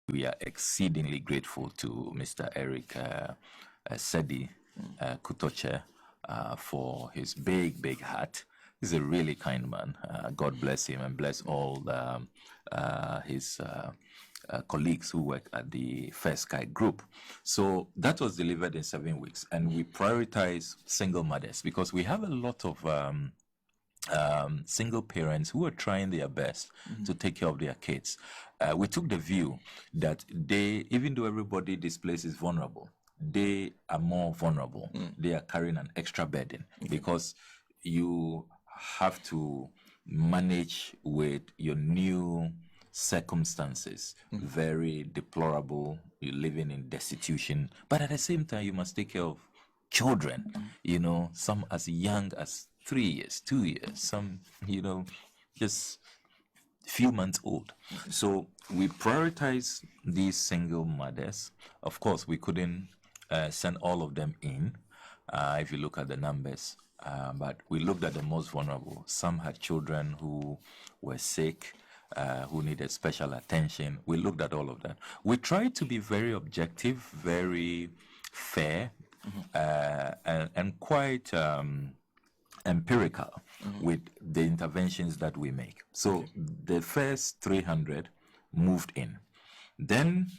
we are exceedingly grateful to Mr. Eric Sedi Kutoche for his big heart. He's a really kind man. God bless him and bless all his colleagues who work at the First Sky Group. So that was delivered in 7 weeks, and we prioritize single mothers because we have a lot of single parents who are trying their best to take care of their kids. We took the view that they, even though everybody displaced is vulnerable, they are more vulnerable. They are carrying an extra burden because you have to manage with your new circumstances, very deplorable. You're living in destitution, but at the same time, you must take care of children, some as young as 3 years, 2 years, some, just few months old. So we prioritize these single mothers. Of course, we couldn't send all of them in if you look at the numbers, but we looked at the most vulnerable. Some had children who were sick, who needed special attention. We looked at all of that. We tried to be very objective, very fair, and quite empirical with the interventions that we make. So the first 300 moved in. Then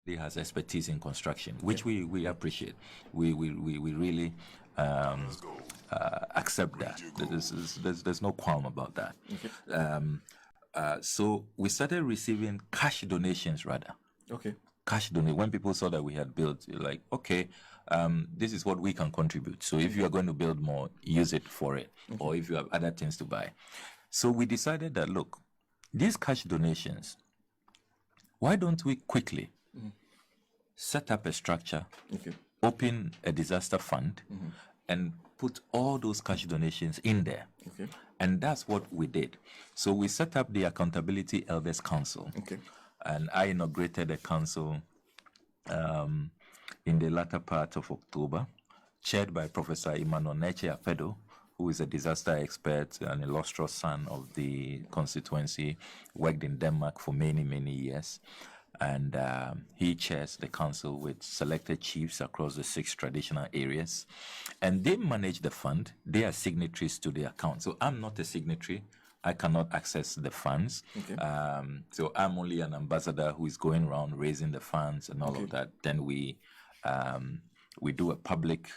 he has expertise in construction, which we appreciate. We really accept that. There's no qualm about that. So we started receiving cash donations rather. Cash donate. When people saw that we had built, like, okay, this is what we can contribute. So if you are going to build more, use it for it. Or if you have other things to buy. So we decided that, look, these cash donations, why don't we quickly set up a structure, open a disaster fund, and put all those cash donations in there. And that's what we did. So we set up the Accountability Elders Council. And I inaugurated the council in the latter part of October, chaired by Professor Emmanuel Neche Apedo, who is a disaster expert, an illustrious son of the constituency, worked in Denmark for many years. And he chairs the council with selected chiefs across the 6 traditional areas. And they manage the fund. They are signatories to the account. So I'm not a signatory. I cannot access the funds. So I'm only an ambassador who is going around raising the funds and all of that. Then we do a public,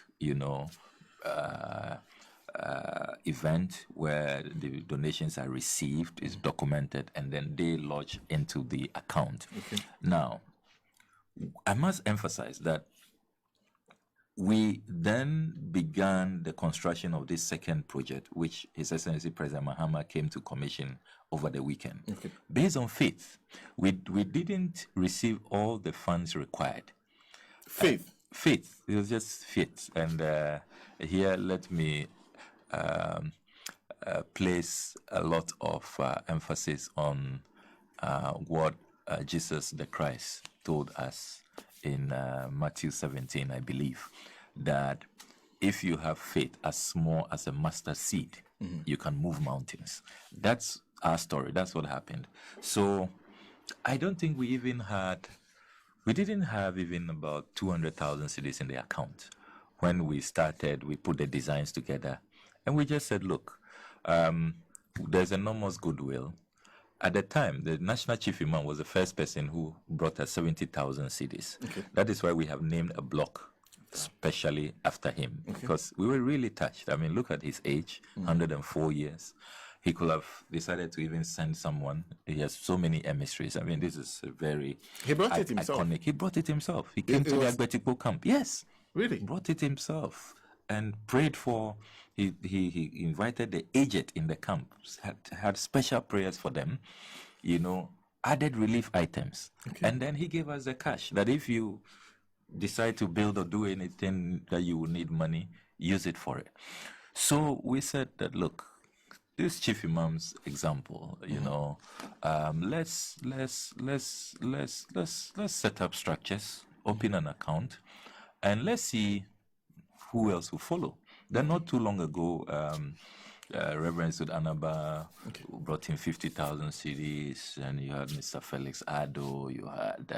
event where the donations are received, is documented, and then they lodge into the account. Now, I must emphasize that we then began the construction of this second project, which His Excellency President Mahama came to commission over the weekend. Based on faith, we didn't receive all the funds required. Faith. It was just faith. And here, let me place a lot of emphasis on what Jesus the Christ told us in Matthew 17, I believe, that if you have faith as small as a mustard seed, you can move mountains. That's our story. That's what happened. So I don't think we didn't have even about 200,000 cedis in the account. When we started, we put the designs together. And we just said, look, there's enormous goodwill. At the time, the National Chief Imam was the first person who brought us 70,000 cedis. That is why we have named a block specially after him, because we were really touched. I mean, look at his age, 104 years. He could have decided to even send someone. He has so many emissaries. I mean, this is a very He brought it himself. Iconic. He brought it himself. He came to the Agbetikpo camp. Yes. Really? Brought it himself and prayed for. He invited the aged in the camp, had special prayers for them, added relief items. Okay. And then he gave us the cash that if you decide to build or do anything that you will need money, use it for it. So we said that, look, this Chief Imam's example, let's set up structures, open an account, and let's see who else will follow. Then not too long ago, Reverend Sud Anaba brought in 50,000 CDs, and you had Mr. Felix Ado, you had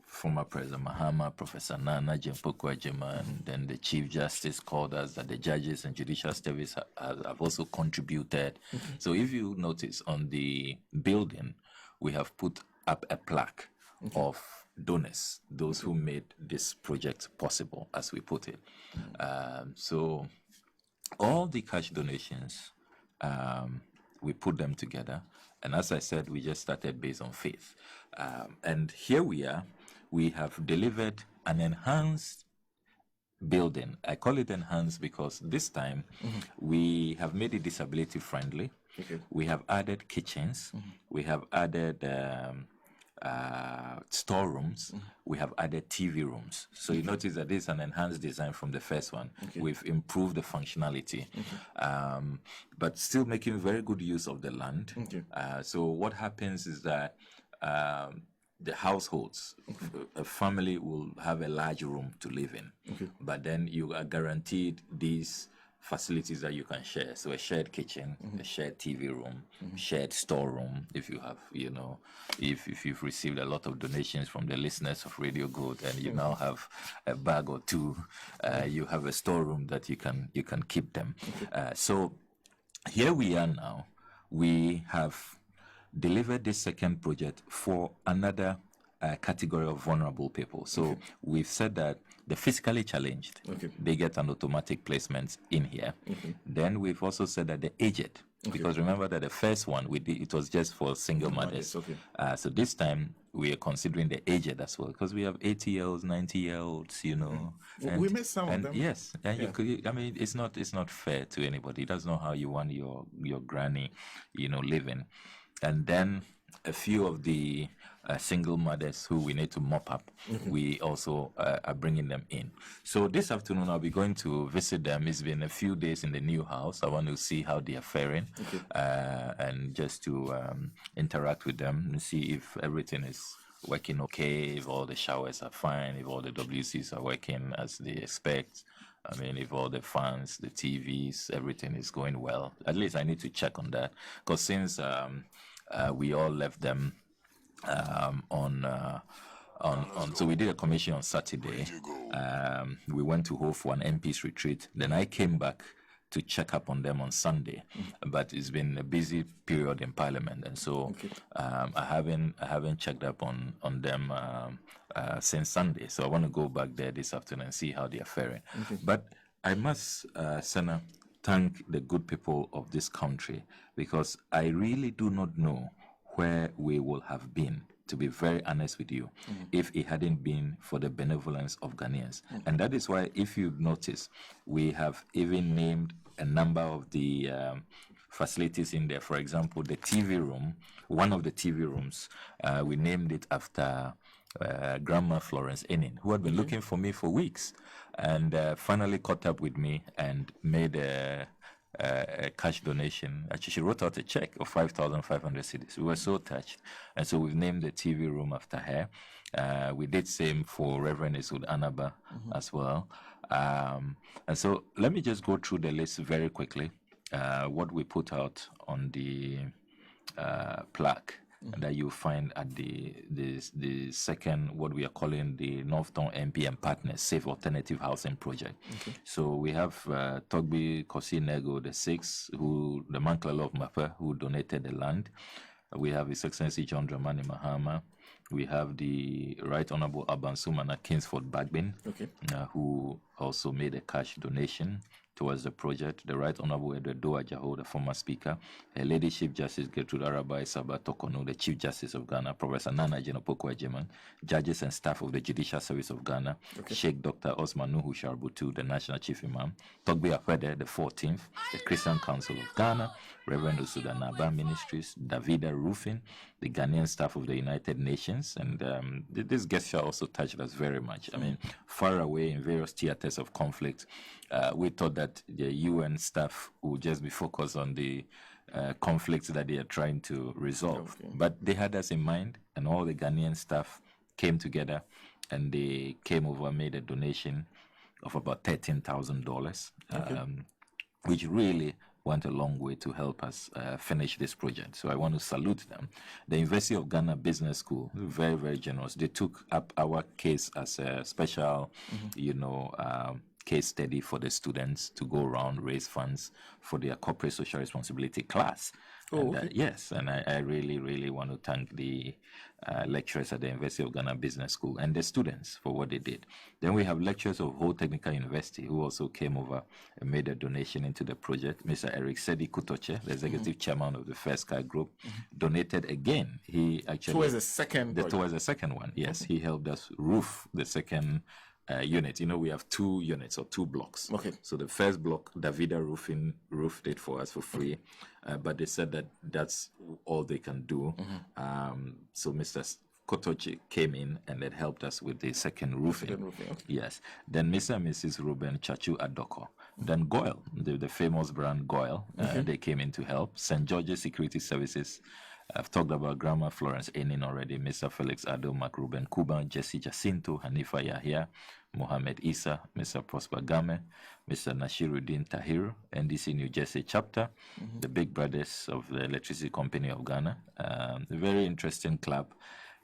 former President Mahama, Professor Nana Jempoko Ajima, and then the Chief Justice called us that the judges and judicial service have also contributed. So if you notice on the building, we have put up a plaque of donors, those who made this project possible, as we put it. So all the cash donations, we put them together. And as I said, we just started based on faith. And here we are. We have delivered an enhanced building. I call it enhanced because this time we have made it disability friendly. Okay. We have added kitchens. We have added storerooms. We have added TV rooms. So you notice that this is an enhanced design from the first one. We've improved the functionality, but still making very good use of the land. So what happens is that the households, a family will have a large room to live in, but then you are guaranteed these facilities that you can share. So a shared kitchen, a shared TV room, shared storeroom. If you have, if you've received a lot of donations from the listeners of Radio Good, and you now have a bag or two, you have a storeroom that you can keep them. So here we are now. We have delivered this second project for another category of vulnerable people. So we've said that the physically challenged, they get an automatic placement in here. Then we've also said that the aged, because remember that the first one we did, it was just for single mothers. So this time we are considering the aged as well, because we have 80-year-olds, 90-year-olds, And, we met some of them. Yes, and you could. I mean, it's not fair to anybody. That's not how you want your granny, living. And then a few of the single mothers who we need to mop up, we also are bringing them in. So this afternoon I'll be going to visit them. It's been a few days in the new house. I want to see how they are faring, and just to interact with them and see if everything is working okay, if all the showers are fine, if all the WCs are working as they expect. I mean, if all the fans, the TVs, everything is going well. At least I need to check on that, because since we all left them so we did a commission on Saturday. We went to Ho for an MP's retreat. Then I came back to check up on them on Sunday, but it's been a busy period in Parliament, and so I haven't checked up on them since Sunday. So I want to go back there this afternoon and see how they are faring. But I must, Senna, thank the good people of this country, because I really do not know where we will have been, to be very honest with you, if it hadn't been for the benevolence of Ghanaians. And that is why, if you notice, we have even named a number of the facilities in there. For example, the TV room, one of the TV rooms, we named it after Grandma Florence Enin, who had been looking for me for weeks, and finally caught up with me and made a cash donation. Actually, she wrote out a check of 5,500 cedis. We were so touched, and so we've named the TV room after her. We did same for Reverend Isud Anaba as well. And so let me just go through the list very quickly. What we put out on the plaque that you find at the second, what we are calling the North Tongu MP and Partners Safe Alternative Housing Project. So we have Togbi Kosi Nego the sixth, the Manklala of Mapa, who donated the land. We have His Excellency John Dramani Mahama. We have the Right Honorable Abansumana Kingsford Bagbin, who also made a cash donation. towards the project. The Right Honorable Edward Ajaho, the former Speaker, Her Lady Chief Justice Gertrude Arabai Saba Tokonu, the Chief Justice of Ghana, Professor Nana Jenopoko Ejeman, judges and staff of the Judicial Service of Ghana, Sheikh Dr. Osman Nuhu Sharbutu, the National Chief Imam, Togbe Akwede, the 14th, the Christian Council of Ghana, Reverend Usuda Naba Ministries, Davida Roofing, the Ghanaian staff of the United Nations, and this gesture also touched us very much. I mean, far away in various theaters of conflict, we thought that the UN staff would just be focused on the conflicts that they are trying to resolve. But they had us in mind, and all the Ghanaian staff came together, and they came over, made a donation of about $13,000, which really went a long way to help us finish this project. So I want to salute them. The University of Ghana Business School, very, very generous. They took up our case as a special, case study for the students to go around, raise funds for their corporate social responsibility class. Yes, and I really, really want to thank the lecturers at the University of Ghana Business School and the students for what they did. Then we have lecturers of Ho Technical University who also came over and made a donation into the project. Mr. Eric Sedi Kutoche, the executive chairman of the First Sky Group, donated again. He actually towards the second one. Yes, he helped us roof the second unit. We have 2 units or 2 blocks. So the first block, Davida Roofing roofed it for us for free, but they said that that's all they can do. So Mr. Kotochi came in and it helped us with the second roofing. Yes. Then Mr. and Mrs. Ruben Chachu Adoko. Then Goyle, the famous brand Goyle, they came in to help. St. George's Security Services. I've talked about Grandma Florence Enin already, Mr. Felix Ado, Mark Ruben Kuba, Jesse Jacinto, Hanifa Yahya, Mohammed Isa, Mr. Prosper Game, Mr. Nashiruddin Tahir, NDC New Jersey chapter, the Big Brothers of the Electricity Company of Ghana. A very interesting club.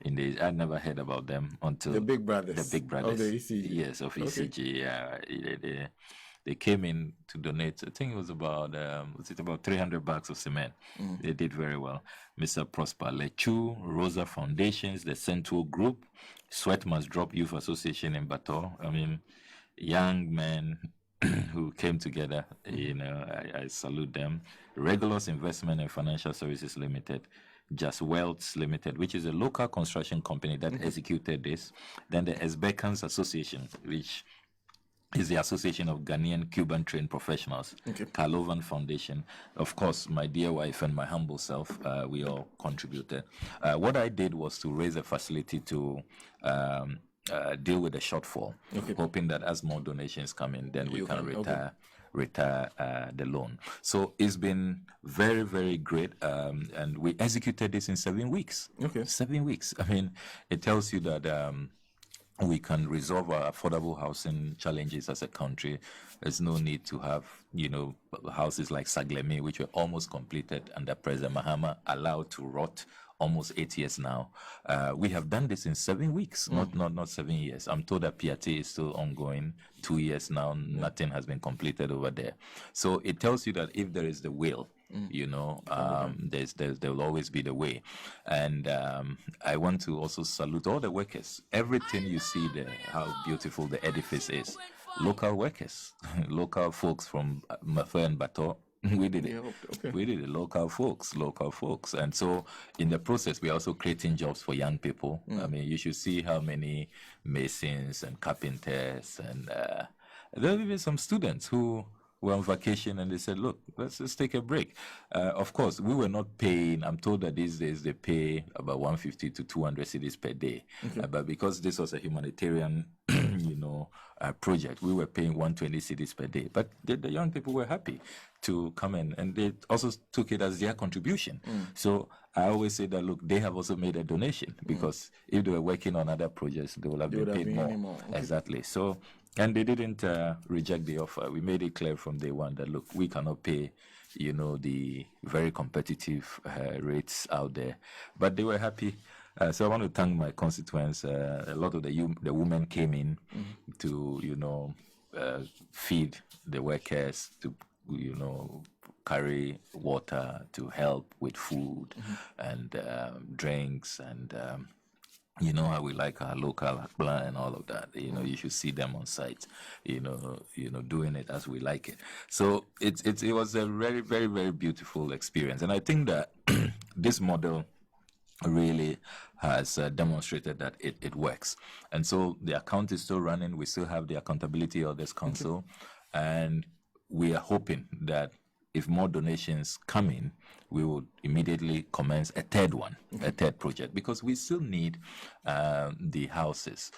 I'd never heard about them until the Big Brothers. The Big Brothers. Of the ECG. Yes, of ECG. Yeah, they came in to donate. I think it was about 300 bags of cement. They did very well. Mr. Prosper Lechu, Rosa Foundations, the Central Group, Sweat Must Drop Youth Association in Bato. I mean, young men who came together. I salute them. Regulus Investment and Financial Services Limited. Just Wealth Limited, which is a local construction company that executed this. Then the Esbekans Association, which is the Association of Ghanaian Cuban Trained Professionals, Kalovan Foundation. Of course, my dear wife and my humble self, we all contributed. What I did was to raise a facility to deal with the shortfall, hoping that as more donations come in, then we can retire the loan. So it's been very, very great, and we executed this in 7 weeks. 7 weeks. I mean, it tells you that we can resolve our affordable housing challenges as a country. There's no need to have, houses like Saglemi, which were almost completed under President Mahama, allowed to rot almost 8 years now. We have done this in 7 weeks, not 7 years. I'm told that PRT is still ongoing, 2 years now, nothing has been completed over there. So it tells you that if there is the will, there will always be the way. And I want to also salute all the workers. Everything you see there, how beautiful the edifice is. Local workers, local folks from Mafe and Bato. We did it. We did it. Local folks. And so in the process, we're also creating jobs for young people. I mean, you should see how many masons and carpenters, and there will be some students who were on vacation and they said, look, let's just take a break. Of course, we were not paying. I'm told that these days they pay about 150 to 200 cedis per day. But because this was a humanitarian, project, we were paying 120 cedis per day. But the young people were happy to come in, and they also took it as their contribution. So I always say that, look, they have also made a donation, because if they were working on other projects, they would have been paid more. Exactly. So, and they didn't reject the offer. We made it clear from day one that, look, we cannot pay, the very competitive rates out there. But they were happy. So I want to thank my constituents. A lot of the women came in to, feed the workers, to, carry water, to help with food and drinks, and You know how we like our local akbla and all of that. You know, you should see them on site. You know, doing it as we like it. So it was a very, very, very beautiful experience, and I think that this model really has demonstrated that it works. And so the account is still running. We still have the Accountability Others Council, and we are hoping that if more donations come in, we will immediately commence a third one, a third project, because we still need the houses.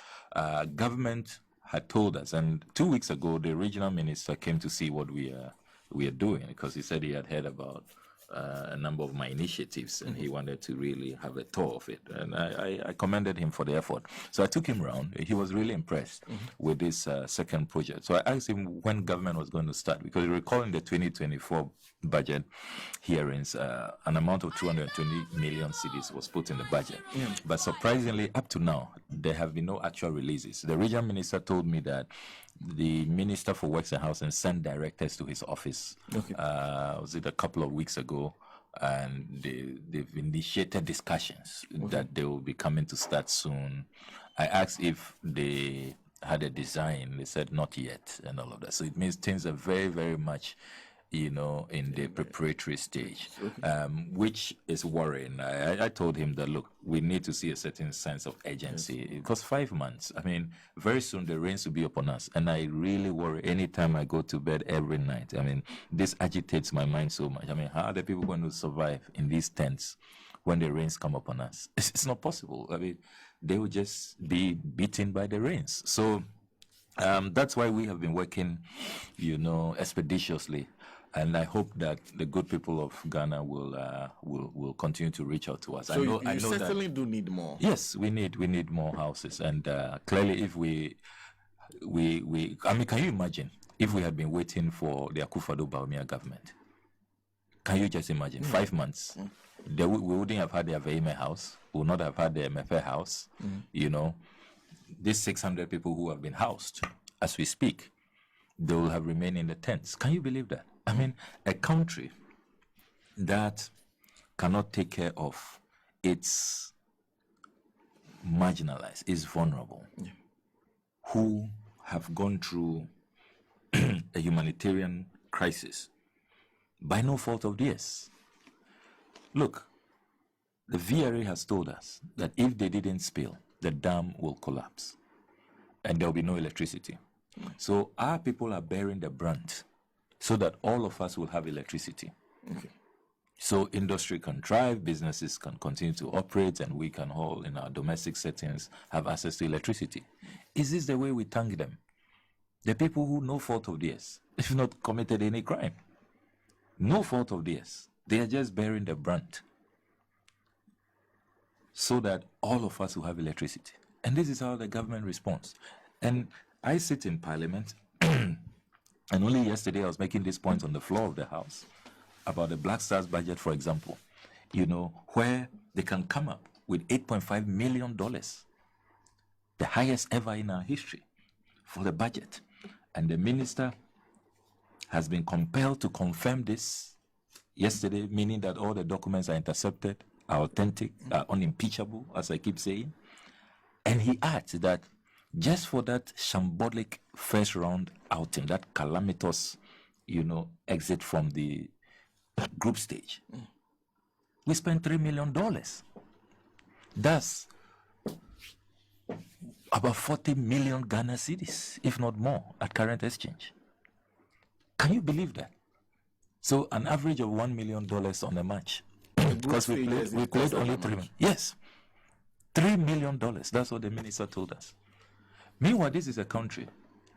Government had told us, and 2 weeks ago, the regional minister came to see what we are doing, because he said he had heard about a number of my initiatives, and he wanted to really have a tour of it. And I commended him for the effort. So I took him around. He was really impressed with this second project. So I asked him when government was going to start, because you recall in the 2024 budget hearings, an amount of 220 million cedis was put in the budget. But surprisingly, up to now, there have been no actual releases. The regional minister told me that the Minister for Works and Housing sent directors to his office, was it a couple of weeks ago, and they've initiated discussions that they will be coming to start soon. I asked if they had a design. They said not yet, and all of that. So it means things are very, very much, in the preparatory stage, which is worrying. I told him that, look, we need to see a certain sense of urgency, because 5 months, I mean, very soon the rains will be upon us, and I really worry anytime I go to bed every night. I mean, this agitates my mind so much. I mean, how are the people going to survive in these tents when the rains come upon us? It's not possible. I mean, they will just be beaten by the rains. So that's why we have been working, expeditiously. And I hope that the good people of Ghana will continue to reach out to us. So I know certainly do need more. Yes, we need more houses. And clearly, if we I mean, can you imagine if we had been waiting for the Akufo-Addo Bawumia government? Can you just imagine 5 months? We wouldn't have had the Aveime house. We would not have had the MFA house. These 600 people who have been housed as we speak, they will have remained in the tents. Can you believe that? I mean, a country that cannot take care of its marginalized, is vulnerable, who have gone through a humanitarian crisis by no fault of theirs. Look, the VRA has told us that if they didn't spill, the dam will collapse and there will be no electricity. So our people are bearing the brunt so that all of us will have electricity. So industry can thrive, businesses can continue to operate, and we can all, in our domestic settings, have access to electricity. Is this the way we thank them? The people who, no fault of theirs, if not committed any crime, no fault of theirs, they are just bearing the brunt so that all of us will have electricity. And this is how the government responds. And I sit in Parliament, and only yesterday I was making this point on the floor of the House about the Black Stars budget, for example, where they can come up with $8.5 million, the highest ever in our history for the budget. And the minister has been compelled to confirm this yesterday, meaning that all the documents are intercepted, are authentic, are unimpeachable, as I keep saying. And he adds that just for that shambolic first round outing, that calamitous, exit from the group stage, we spent $3 million. That's about 40 million Ghana cedis, if not more, at current exchange. Can you believe that? So an average of $1 million on a match. Because we played only 3 million. Yes. $3 million. That's what the minister told us. Meanwhile, this is a country.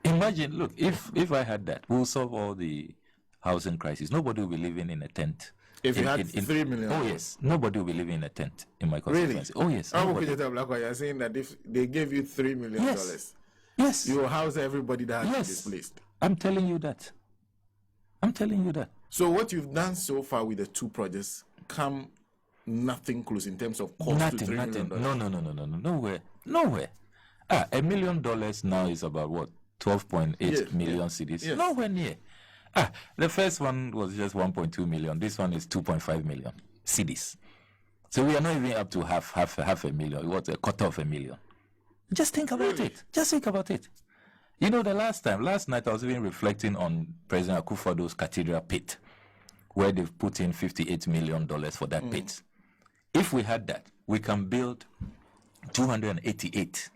Imagine, look, if I had that, we'll solve all the housing crisis. Nobody will be living in a tent. If you had 3 million. Oh, yes. Nobody will be living in a tent in my constituency. Really? Oh, yes. Okudzeto Ablakwa, you're saying that if they gave you $3 million, yes, you will house everybody that has been displaced. I'm telling you that. So what you've done so far with the two projects come nothing close in terms of cost to $3 million. No, nowhere. $1 million now is about what? 12.8 million cedis. Yes. Nowhere near. The first one was just 1.2 million. This one is 2.5 million cedis. So we are not even up to half a million. What, a quarter of a million? Just think about it. Just think about it. You know, last night I was even reflecting on President Akufo-Addo's Cathedral pit, where they've put in $58 million for that pit. If we had that, we can build 288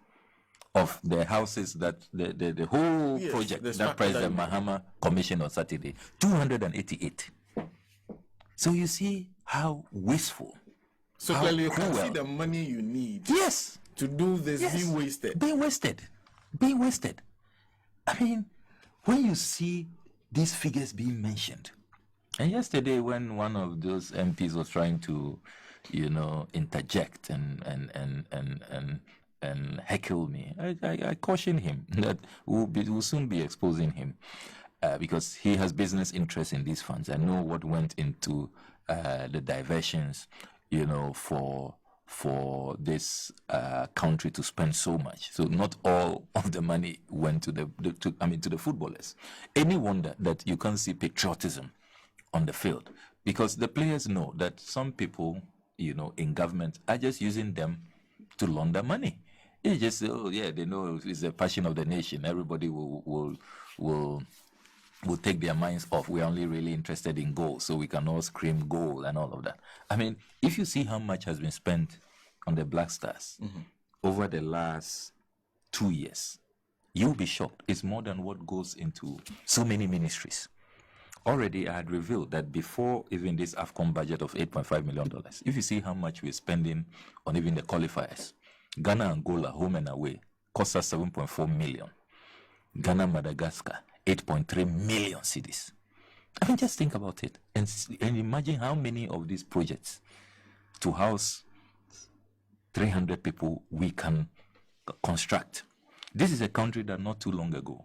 of the houses that the whole project that President Mahama commissioned on Saturday. 288. So you see how wasteful. So clearly you can see the money you need. Yes. To do this being wasted. Being wasted. I mean, when you see these figures being mentioned, and yesterday when one of those MPs was trying to, interject and heckle me, I cautioned him that we'll soon be exposing him because he has business interests in these funds. I know what went into the diversions, for this country to spend so much. So not all of the money went to the footballers. Any wonder that you can't see patriotism on the field, because the players know that some people, in government are just using them to launder money. They just say, they know it's the passion of the nation. Everybody will take their minds off. We're only really interested in goal, so we can all scream goal and all of that. I mean, if you see how much has been spent on the Black Stars over the last 2 years, you'll be shocked. It's more than what goes into so many ministries. Already, I had revealed that before even this AFCON budget of $8.5 million, if you see how much we're spending on even the qualifiers, Ghana, Angola, home and away, cost us 7.4 million. Ghana, Madagascar, 8.3 million cedis. I mean, just think about it and imagine how many of these projects to house 300 people we can construct. This is a country that not too long ago,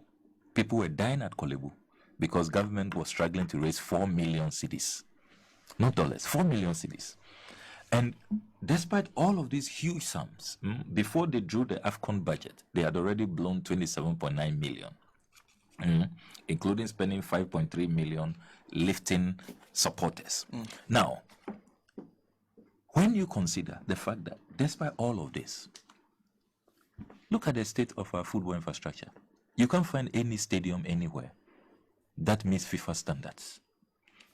people were dying at Kolebu because government was struggling to raise 4 million cedis. Not dollars, 4 million cedis. And despite all of these huge sums, before they drew the AFCON budget, they had already blown 27.9 million, including spending 5.3 million lifting supporters. Now, when you consider the fact that despite all of this, look at the state of our football infrastructure. You can't find any stadium anywhere that meets FIFA standards.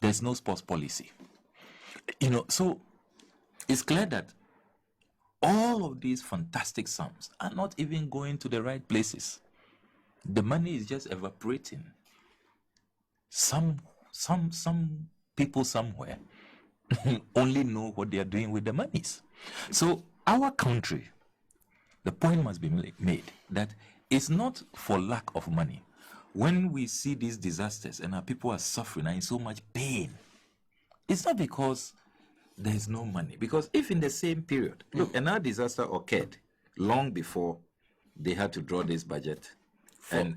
There's no sports policy. So it's clear that all of these fantastic sums are not even going to the right places. The money is just evaporating. Some people somewhere only know what they are doing with the monies. So our country, the point must be made that it's not for lack of money. When we see these disasters and our people are suffering and in so much pain, it's not because there is no money. Because if in the same period, look, another disaster occurred long before they had to draw this budget and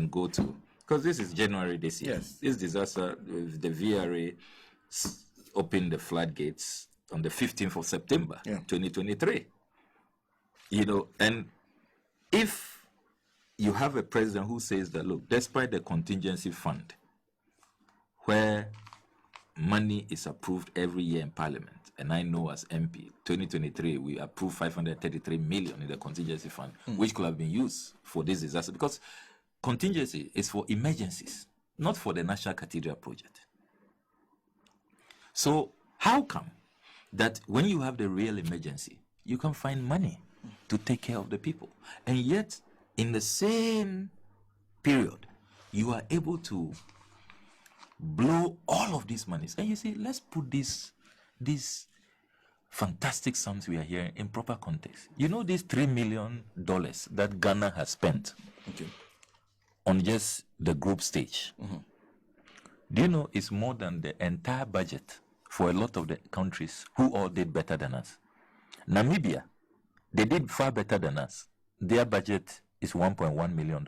go to, because this is January this year. Yes. This disaster, the VRA opened the floodgates on the 15th of September, 2023. And if you have a president who says that, look, despite the contingency fund, where money is approved every year in Parliament, and I know as MP, 2023, we approved 533 million in the contingency fund, which could have been used for this disaster, because contingency is for emergencies, not for the National Cathedral project. So how come that when you have the real emergency, you can find money to take care of the people, and yet in the same period, you are able to blow all of these monies? And you see, let's put these fantastic sums we are hearing in proper context. These $3 million that Ghana has spent on just the group stage. Do you know it's more than the entire budget for a lot of the countries who all did better than us? Namibia, they did far better than us. Their budget is $1.1 million.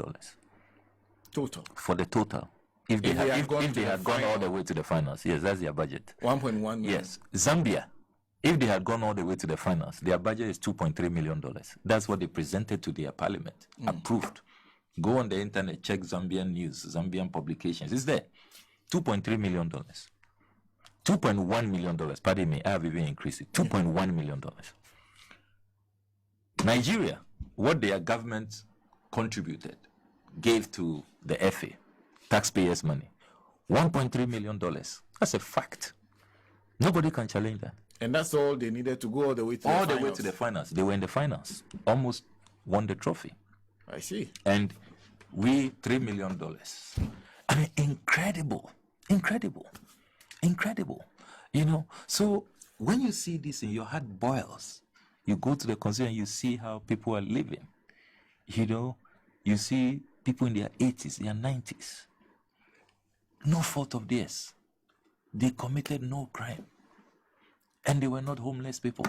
Total? For the total. If they had gone all the way to the finals, yes, that's their budget. 1.1 million. Yes. Zambia, if they had gone all the way to the finals, their budget is $2.3 million. That's what they presented to their parliament, approved. Go on the internet, check Zambian news, Zambian publications. It's there. $2.3 million. $2.1 million. Pardon me, I have even increased it. $2.1 million. Nigeria, what their government contributed, gave to the FA, taxpayers' money, $1.3 million. That's a fact. Nobody can challenge that. And that's all they needed to go all the way to all the way to the finals. They were in the finals, almost won the trophy. I see. And we $3 million. I mean, incredible. You know, so when you see this and your heart boils, you go to the concert and you see how people are living. You know, you see people in their 80s, their 90s. No fault of theirs. They committed no crime. And they were not homeless people.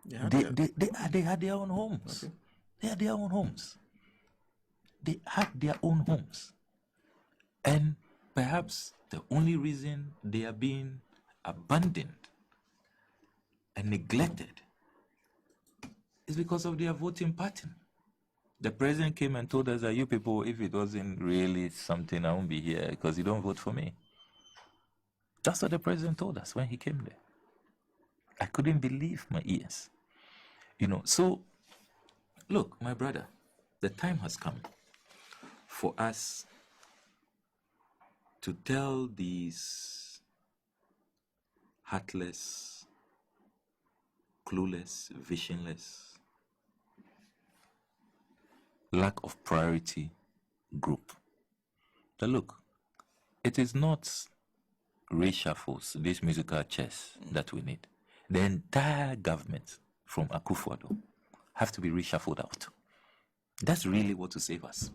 They had their own homes. Okay. They had their own homes. They had their own homes. And perhaps the only reason they are being abandoned and neglected is because of their voting pattern. The president came and told us that you people, if it wasn't really something, I won't be here because you don't vote for me. That's what the president told us when he came there. I couldn't believe my ears. You know, so look, my brother, the time has come for us to tell these heartless, clueless, visionless, lack of priority group that look, it is not reshuffles, this musical chairs that we need. The entire government from Akufo-Addo have to be reshuffled out. That's really what will save us.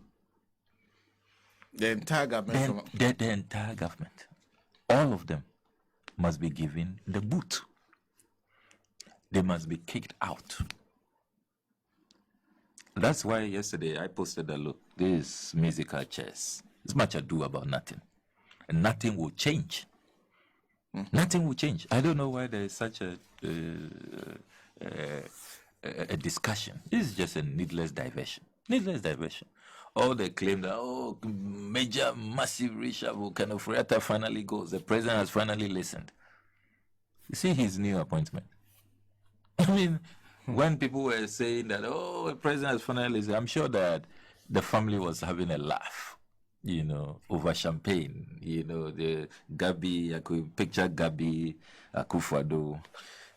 The entire government? The entire government. All of them must be given the boot. They must be kicked out. That's why yesterday I posted that, look, this musical chairs, it's much ado about nothing. And nothing will change. Nothing will change. I don't know why there is such a discussion. This is just a needless diversion. All they claim that, major, massive reshuffle, kind of Reata finally goes. The president has finally listened. You see his new appointment. I mean, when people were saying that, the president has finally listened, I'm sure that the family was having a laugh. You know, over champagne, you know, the Gabi, I could picture Gabi, Akufo-Addo,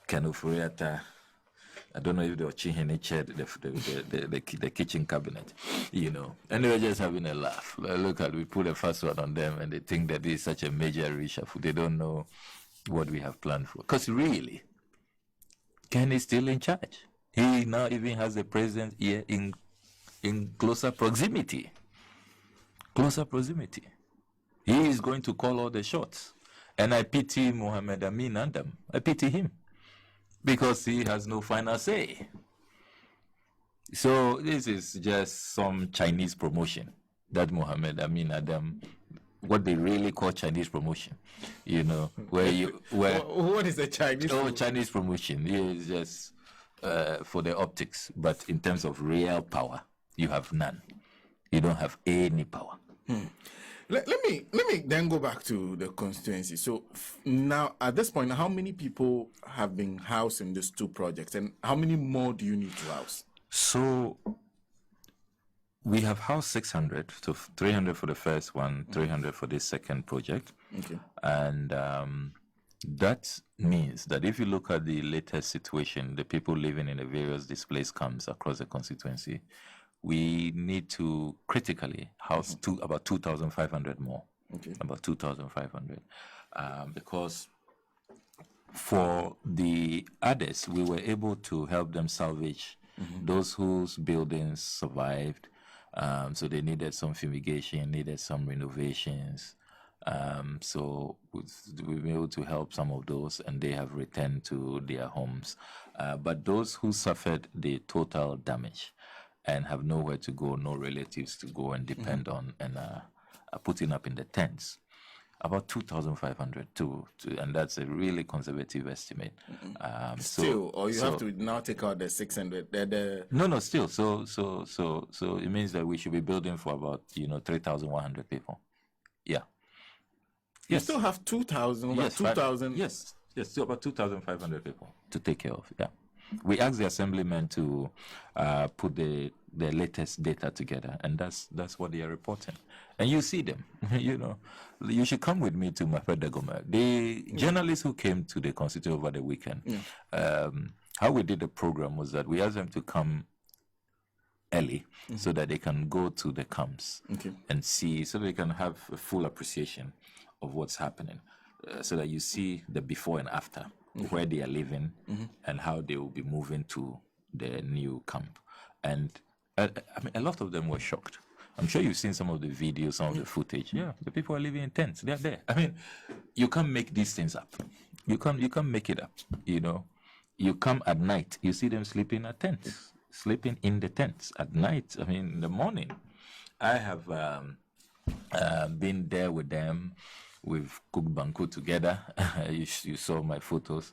Kanofuriata. I don't know if they were the kitchen cabinet, you know. And they were just having a laugh. Look at, we put a first one on them and they think that this is such a major reshuffle. They don't know what we have planned for. Because really, Ken is still in charge. He now even has the president here in closer proximity. He is going to call all the shots. And I pity Mohammed Amin Adam. I pity him. Because he has no final say. So this is just some Chinese promotion. That Mohammed Amin Adam, what they really call Chinese promotion. You know, what is a Chinese promotion? Chinese promotion. It is just for the optics. But in terms of real power, you have none. You don't have any power. Let me then go back to the constituency. So now, at this point, how many people have been housed in these two projects, and how many more do you need to house? So we have housed 600, so 300 for the first one, 300 for this second project. Okay. And that means that if you look at the latest situation, the people living in the various displaced camps across the constituency, we need to critically house about 2,500 more. Okay. About 2,500. Because for the others, we were able to help them salvage those whose buildings survived. So they needed some fumigation, needed some renovations. So we've been able to help some of those, and they have returned to their homes. But those who suffered the total damage and have nowhere to go, no relatives to go and depend on, and are putting up in the tents, about 2,500 and that's a really conservative estimate. Have to now take out the 600. No, still. So it means that we should be building for about 3,100 people. Yeah. You still have 2,000, Yes, 2,000. Yes, still about 2,500 people to take care of. Yeah. We asked the assemblymen to put the latest data together, and that's what they are reporting. And you see them, you should come with me to Mafedagoma. The journalists who came to the constituent over the weekend, how we did the program was that we asked them to come early so that they can go to the camps and see, so they can have a full appreciation of what's happening, so that you see the before and after, where they are living and how they will be moving to the new camp. And I mean, a lot of them were shocked. I'm sure you've seen some of the videos, some of the footage. Yeah, the people are living in tents. They're there. I mean, you can't make these things up. You can't make it up. You come at night, you see them sleeping at tents, sleeping in the tents at night. I mean, in the morning. I have been there with them. We've cooked banku together. You saw my photos.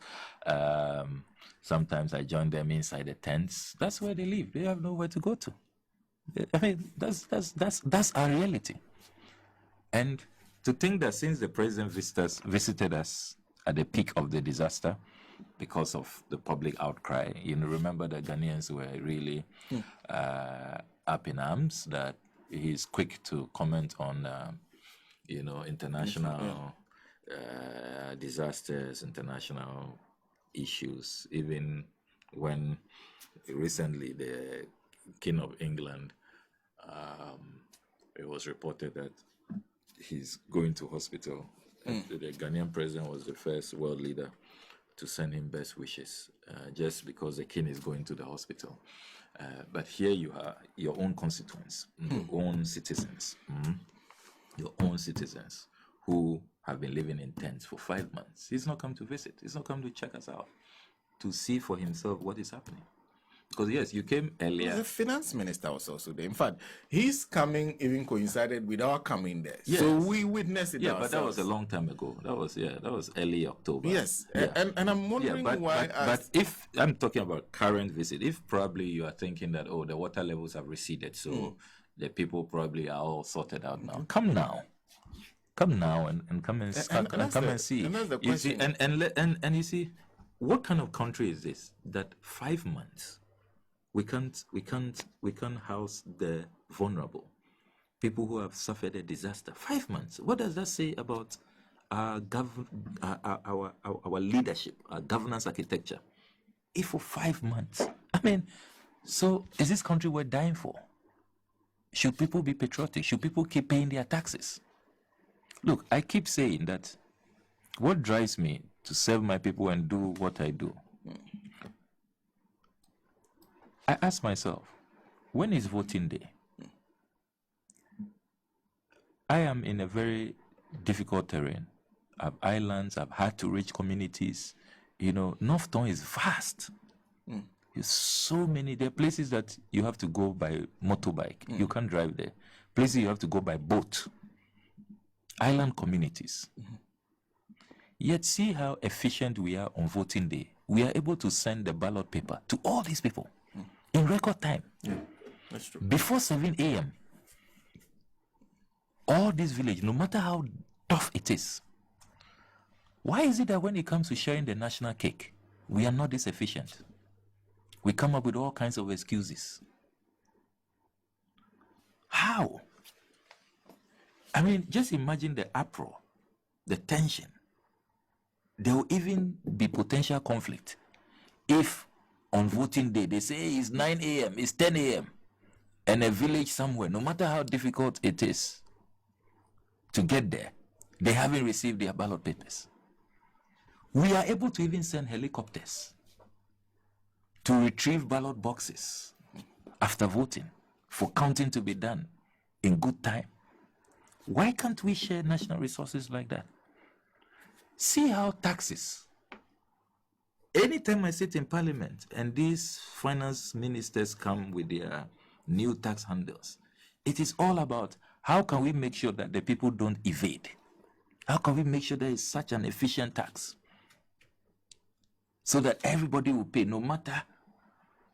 Sometimes I join them inside the tents. That's where they live. They have nowhere to go to. I mean, that's our reality. And to think that since the president visited us at the peak of the disaster, because of the public outcry, remember that Ghanaians were really up in arms, that he's quick to comment on, international disasters, international issues, even when recently the King of England, it was reported that he's going to hospital. The Ghanaian president was the first world leader to send him best wishes, just because the king is going to the hospital. But here you are, your own constituents, your own citizens, who have been living in tents for 5 months. He's not come to visit. He's not come to check us out, to see for himself what is happening. Because yes, you came earlier. The finance minister was also there. In fact, his coming even coincided with our coming there. Yes. So we witnessed it ourselves. But that was a long time ago. That was early October. Yes. Yeah. And I'm wondering why. But if I'm talking about current visit, if probably you are thinking that, the water levels have receded, so the people probably are all sorted out now. Come now and come and start and come and see. And that's the question. You see, and you see, what kind of country is this that 5 months we can't house the vulnerable, people who have suffered a disaster? 5 months. What does that say about our leadership, our governance architecture? If for 5 months, I mean, so is this country worth dying for? Should people be patriotic? Should people keep paying their taxes? Look, I keep saying that what drives me to serve my people and do what I do, I ask myself, when is voting day? I am in a very difficult terrain. I have islands, I've had to reach communities. North Tongu is vast. There's so many. There are places that you have to go by motorbike. You can't drive there. Places you have to go by boat. Island communities. Yet see how efficient we are on voting day. We are able to send the ballot paper to all these people in record time. That's true. Before 7 a.m. All this village, no matter how tough it is. Why is it that when it comes to sharing the national cake, we are not this efficient? We come up with all kinds of excuses. How? I mean, just imagine the uproar, the tension. There will even be potential conflict if on voting day they say it's 9 a.m., it's 10 a.m., and a village somewhere, no matter how difficult it is to get there, they haven't received their ballot papers. We are able to even send helicopters to retrieve ballot boxes after voting for counting to be done in good time. Why can't we share national resources like that? See how taxes. Anytime I sit in parliament and these finance ministers come with their new tax handles, it is all about how can we make sure that the people don't evade? How can we make sure there is such an efficient tax so that everybody will pay, no matter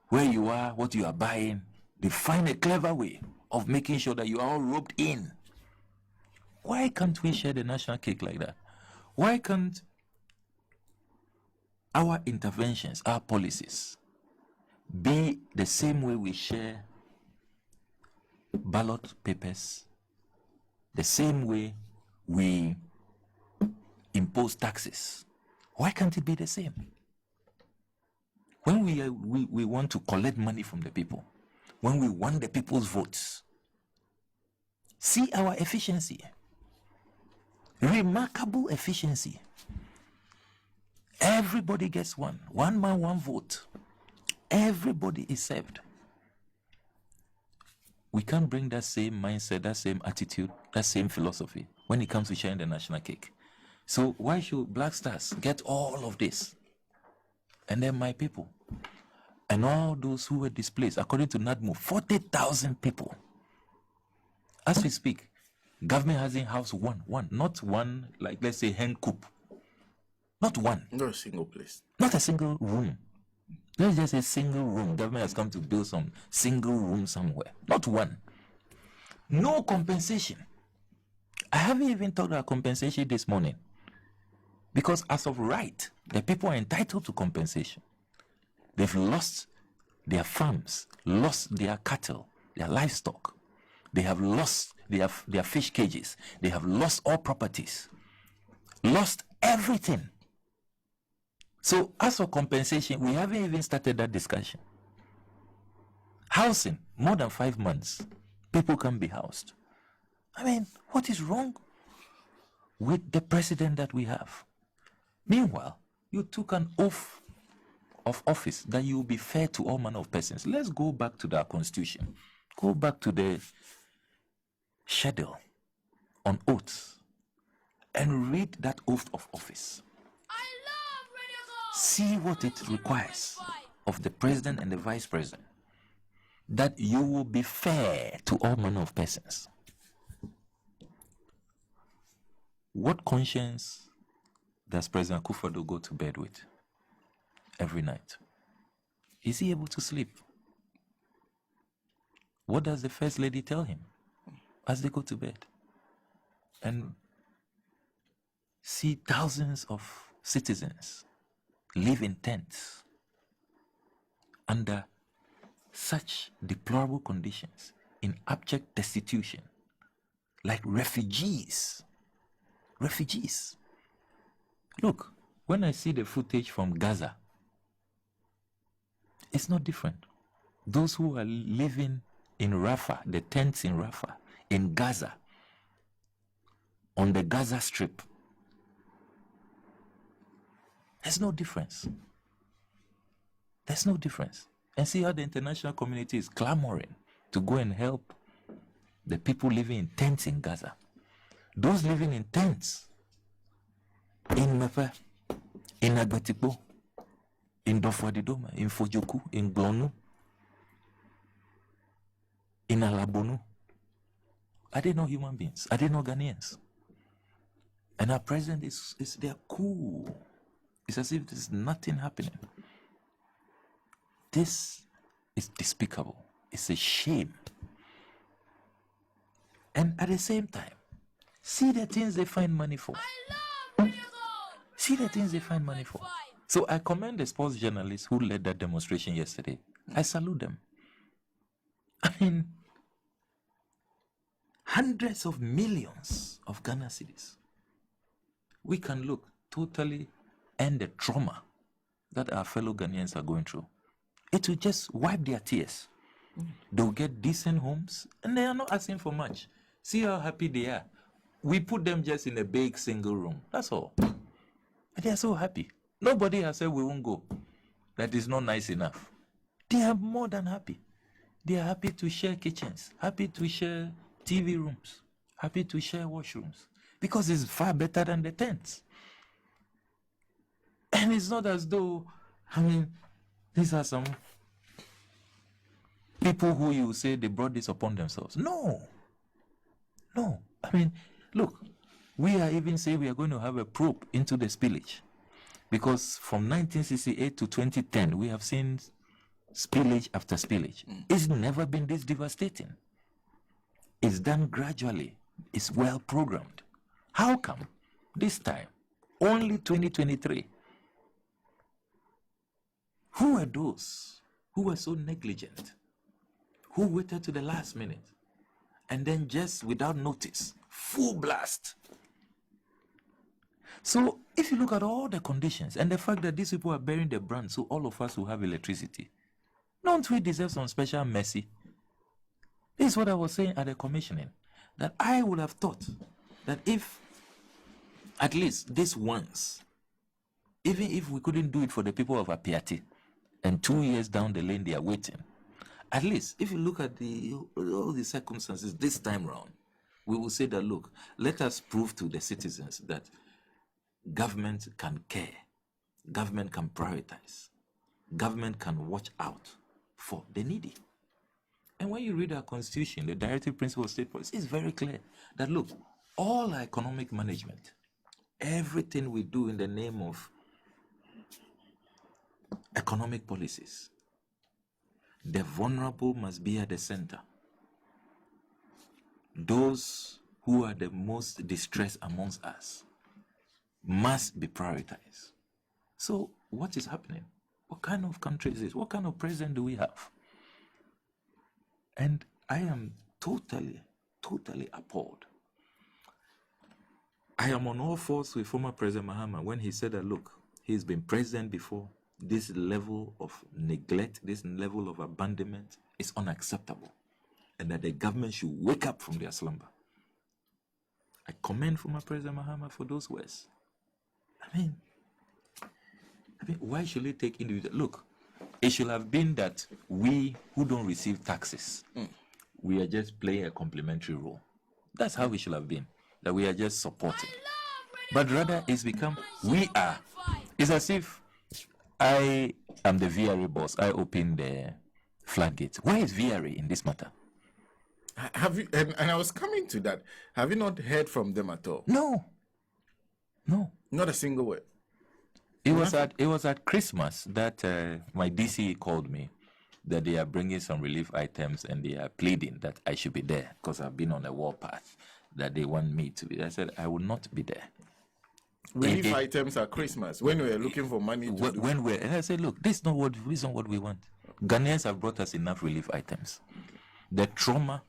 where you are, what you are buying? They find a clever way of making sure that you are all roped in. Why can't we share the national cake like that? Why can't our interventions, our policies, be the same way we share ballot papers, the same way we impose taxes? Why can't it be the same? When we want to collect money from the people, when we want the people's votes, see our efficiency. Remarkable efficiency. Everybody gets one man, one vote. Everybody is served. We can't bring that same mindset, that same attitude, that same philosophy when it comes to sharing the national cake. So why should Black Stars get all of this? And then my people, and all those who were displaced, according to NADMO, 40,000 people. As we speak, government hasn't housed one, not one, like let's say hen coop. Not one. Not a single place. Not a single room. Not just a single room. Government has come to build some single room somewhere. Not one. No compensation. I haven't even talked about compensation this morning. Because as of right, the people are entitled to compensation. They've lost their farms, lost their cattle, their livestock. They have lost their fish cages. They have lost all properties. Lost everything. So as for compensation, we haven't even started that discussion. Housing, more than 5 months, people can be housed. I mean, what is wrong with the president that we have? Meanwhile, you took an oath of office that you will be fair to all manner of persons. Let's go back to the Constitution. Go back to the schedule on oaths and read that oath of office. See what it requires of the president and the vice president. That you will be fair to all manner of persons. What conscience does President Akufo-Addo go to bed with every night? Is he able to sleep? What does the First Lady tell him as they go to bed? And see thousands of citizens live in tents under such deplorable conditions, in abject destitution, like refugees. Refugees. Look, when I see the footage from Gaza, it's not different. Those who are living in Rafah, the tents in Rafah, in Gaza, on the Gaza Strip, there's no difference. There's no difference. And see how the international community is clamoring to go and help the people living in tents in Gaza. Those living in tents in Mepe, in Agbatipo, in Dofwadidoma, in Fojoku, in Glonu, in Alabonu. Are they not human beings? Are they not Ghanaians? And our president is they're cool. It's as if there's nothing happening. This is despicable. It's a shame. And at the same time, see the things they find money for. See the things they find money for. So I commend the sports journalists who led that demonstration yesterday. I salute them. I mean, hundreds of millions of Ghana cedis. We can look totally end the trauma that our fellow Ghanaians are going through. It will just wipe their tears. They'll get decent homes and they are not asking for much. See how happy they are. We put them just in a big single room. That's all. And they are so happy. Nobody has said we won't go. That is not nice enough. They are more than happy. They are happy to share kitchens, happy to share TV rooms, happy to share washrooms. Because it's far better than the tents. And it's not as though, I mean, these are some people who you say they brought this upon themselves. No. No. I mean, look, we are even saying we are going to have a probe into the spillage. Because from 1968 to 2010, we have seen spillage after spillage. It's never been this devastating. It's done gradually, is well programmed. How come this time, only 2023? Who are those who were so negligent, who waited to the last minute, and then just without notice, full blast? So if you look at all the conditions and the fact that these people are bearing the brunt, so all of us will have electricity, don't we deserve some special mercy? This is what I was saying at the commissioning, that I would have thought that if at least this once, even if we couldn't do it for the people of Apiati, and 2 years down the lane they are waiting, at least if you look at all the circumstances this time round, we will say that, look, let us prove to the citizens that government can care, government can prioritize, government can watch out for the needy. And when you read our constitution, the directive principle of state policy is very clear that, look, all our economic management, everything we do in the name of economic policies, the vulnerable must be at the center. Those who are the most distressed amongst us must be prioritized. So what is happening? What kind of country is this? What kind of president do we have? And I am totally appalled. I am on all fours with former President Mahama when he said that, look, he's been president before. This level of neglect, this level of abandonment is unacceptable, and that the government should wake up from their slumber. I commend former President Mahama for those words. I mean, why should it take individual? Look, it should have been that we who don't receive taxes, we are just playing a complementary role. That's how it should have been, that we are just supporting. But rather, it's become, we are. It's as if I am the VRA boss. I open the floodgates. Where is VRA in this matter? Have you? And I was coming to that. Have you not heard from them at all? No. Not a single word. It was at Christmas that my DCE called me that they are bringing some relief items and they are pleading that I should be there because I've been on a warpath, that they want me to be. I said I will not be there. Relief items at Christmas when we are looking for money. And I said, look, this is not what we want. Ghanaians have brought us enough relief items. The trauma,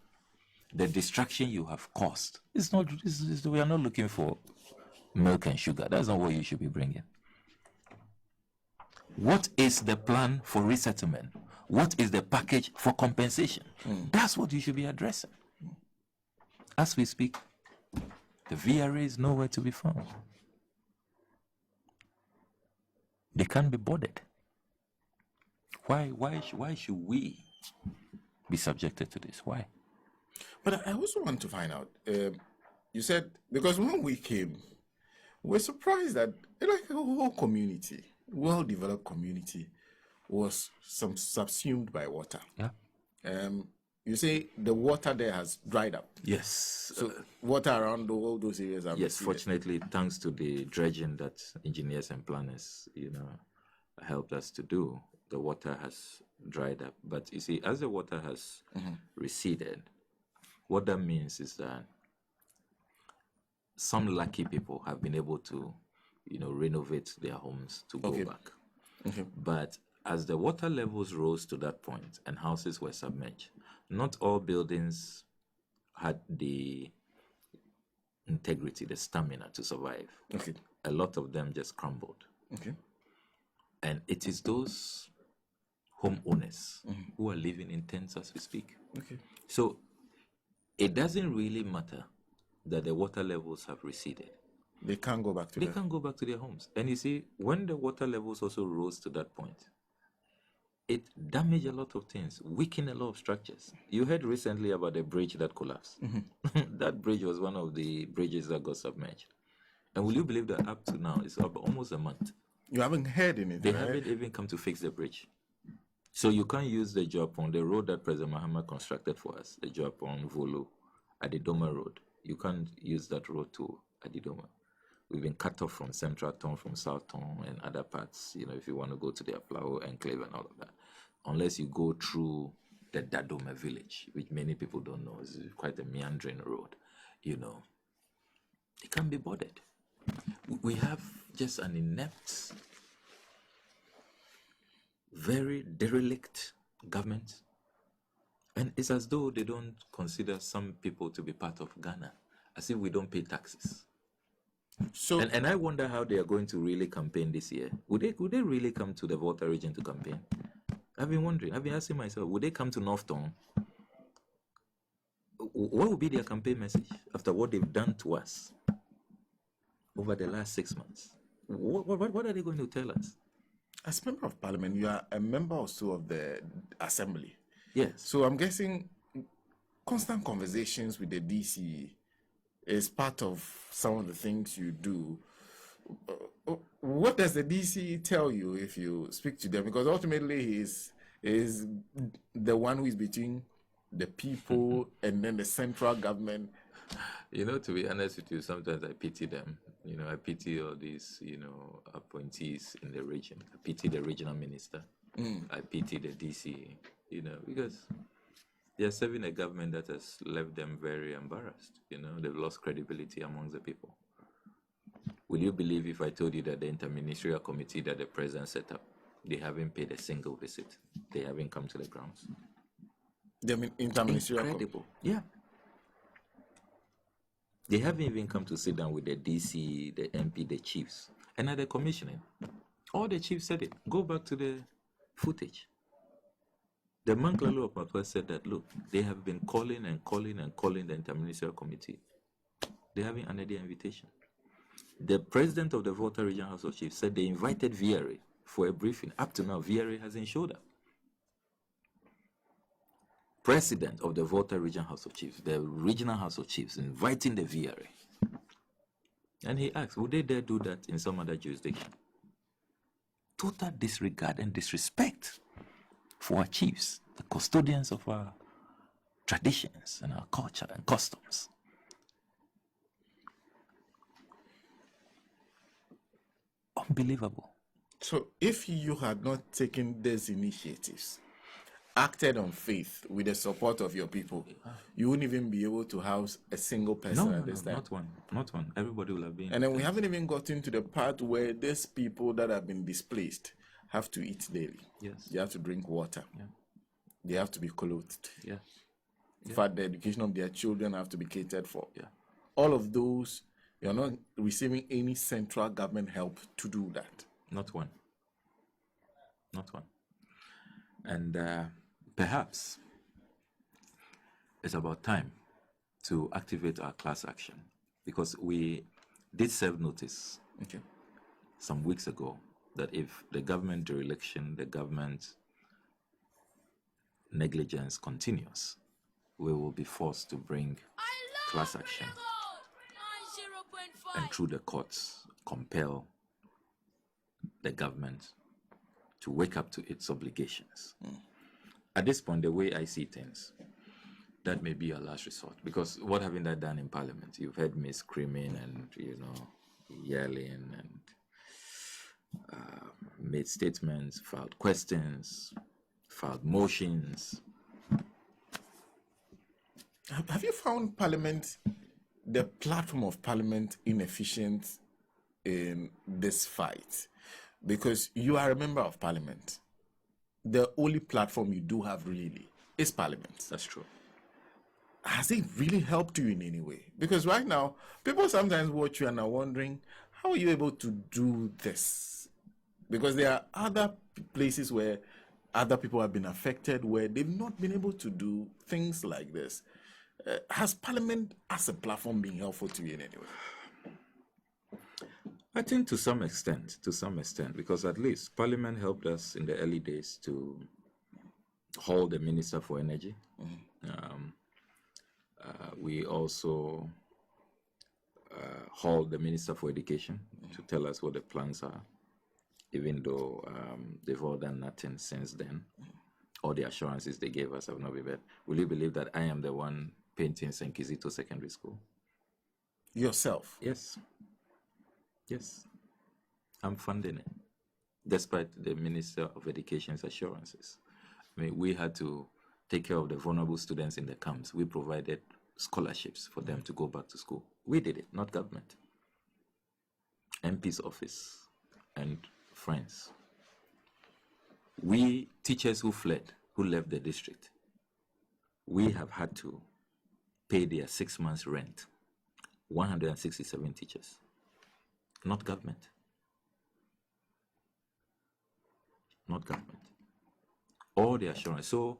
the destruction you have caused, we are not looking for milk and sugar. That's not what you should be bringing. What is the plan for resettlement? What is the package for compensation? That's what you should be addressing. As we speak, the VRA is nowhere to be found. They can't be bothered. Why should we be subjected to this? Why? But I also want to find out. You said, because when we came, we're surprised that like a whole community, well-developed community, was subsumed by water. Yeah. You say the water there has dried up. Yes. So water around all those areas have yes, receded. fortunately, thanks to the dredging that engineers and planners, helped us to do, the water has dried up. But you see, as the water has receded, what that means is that some lucky people have been able to, renovate their homes to go back. Okay. But as the water levels rose to that point and houses were submerged, not all buildings had the integrity, the stamina to survive. Okay. A lot of them just crumbled. Okay. And it is those homeowners who are living in tents as we speak. Okay. So it doesn't really matter that the water levels have receded. They can't go back to They can't go back to their homes. And you see, when the water levels also rose to that point, it damaged a lot of things, weakened a lot of structures. You heard recently about the bridge that collapsed. That bridge was one of the bridges that got submerged. And will you believe that up to now, it's almost a month. You haven't heard anything. They haven't even come to fix the bridge. So you can't use the Joapon, the road that President Mahama constructed for us, the Joapon Volo, Adidoma Road. You can't use that road to Adidoma. We've been cut off from Central Town, from South Town, and other parts, if you want to go to the Aflao Enclave and all of that. Unless you go through the Dadome village, which many people don't know. It's quite a meandering road. you know, they can't be bothered. We have just an inept, very derelict government. And it's as though they don't consider some people to be part of Ghana, as if we don't pay taxes. So, And I wonder how they are going to really campaign this year. Would they really come to the Volta region to campaign? I've been wondering, I've been asking myself, would they come to North Tongu? What would be their campaign message after what they've done to us over the last 6 months? What are they going to tell us? as member of parliament, you are a member also of the assembly. Yes. So I'm guessing constant conversations with the DC is part of some of the things you do. What does the DC tell you if you speak to them? Because ultimately he is the one who is between the people and then the central government. You know, to be honest with you, sometimes I pity them. You know, I pity all these, appointees in the region. I pity the regional minister. I pity the DC, because they are serving a government that has left them very embarrassed. They've lost credibility amongst the people. Will you believe if I told you that the interministerial committee that the president set up, they haven't paid a single visit? They haven't come to the grounds. The interministerial Incredible. Yeah. They haven't even come to sit down with the DC, the MP, the chiefs. And at the commissioning, all the chiefs said it. Go back to the footage. The Manklalu of Papua said that, look, they have been calling the interministerial committee. They haven't honored their invitation. The president of the Volta Regional House of Chiefs said they invited VRA for a briefing. Up to now, VRA hasn't showed up. President of the Volta Regional House of Chiefs, the Regional House of Chiefs, inviting the VRA. And he asked, would they dare do that in some other jurisdiction? Total disregard and disrespect for our chiefs, the custodians of our traditions and our culture and customs. Unbelievable. So if you had not taken these initiatives, acted on faith with the support of your people, you wouldn't even be able to house a single person at this time. Not one. Everybody will have been. And then we haven't even gotten to the part where these people that have been displaced have to eat daily. Yes. They have to drink water. Yeah. They have to be clothed. Yeah. In fact, the education of their children have to be catered for. Yeah. All of those, you're not receiving any central government help to do that. Not one. And perhaps it's about time to activate our class action, because we did serve notice some weeks ago that if the government dereliction, the government negligence continues, we will be forced to bring class action and through the courts compel the government to wake up to its obligations. At this point, the way I see things, that may be our last resort. Because what haven't I done in Parliament? You've heard me screaming and, yelling and made statements, filed questions, filed motions. Have you found Parliament, the platform of Parliament, inefficient in this fight? Because you are a member of Parliament. The only platform you do have really is Parliament. That's true. Has it really helped you in any way? Because right now, people sometimes watch you and are wondering, how are you able to do this? Because there are other places where other people have been affected where they've not been able to do things like this. Has Parliament as a platform been helpful to you in any way? I think to some extent, because at least Parliament helped us in the early days to hold the Minister for Energy. We also hold the Minister for Education to tell us what the plans are, even though they've all done nothing since then. All the assurances they gave us have not been met. Will you believe that I am the one painting Okudzeto Secondary School? Yourself? Yes. I'm funding it, despite the Minister of Education's assurances. I mean, we had to take care of the vulnerable students in the camps. We provided scholarships for them to go back to school. We did it, not government. MP's office and friends. We teachers who left the district, we have had to pay their 6 months rent. 167 teachers, not government. Not government. All the assurance. So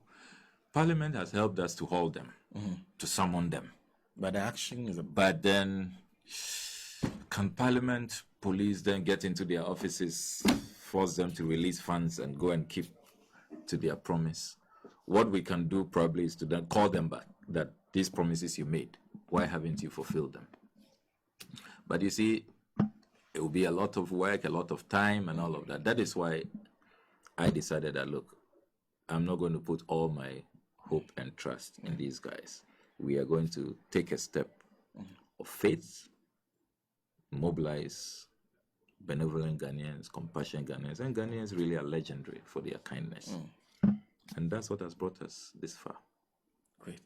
Parliament has helped us to hold them, to summon them. But the action is But then, can Parliament, police then get into their offices, force them to release funds and go and keep to their promise? What we can do probably is to then call them back, that these promises you made, why haven't you fulfilled them? But you see, it will be a lot of work, a lot of time and all of that. That is why I decided that, look, I'm not going to put all my hope and trust in these guys. We are going to take a step of faith, mobilize benevolent Ghanaians, compassionate Ghanaians, and Ghanaians really are legendary for their kindness. And that's what has brought us this far. Great.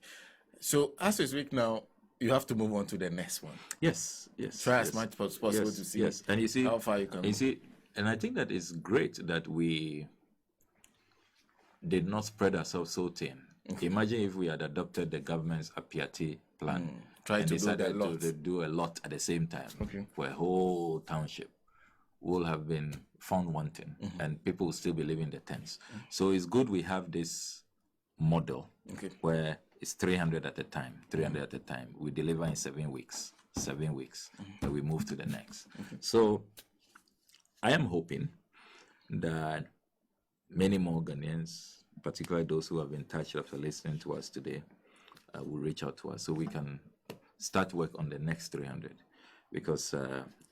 So as we speak now, you have to move on to the next one. Yes. Try as much as possible to see and you see, how far you can you see, and I think that it's great that we did not spread ourselves so thin. Imagine if we had adopted the government's Apiati plan Try and to decided do a lot. to do a lot at the same time for a whole township. Will have been found wanting, and people will still be living the tents. So it's good we have this model where it's 300 at a time, 300 at a time. We deliver in 7 weeks, and we move to the next. So I am hoping that many more Ghanaians, particularly those who have been touched after listening to us today, will reach out to us so we can start work on the next 300. Because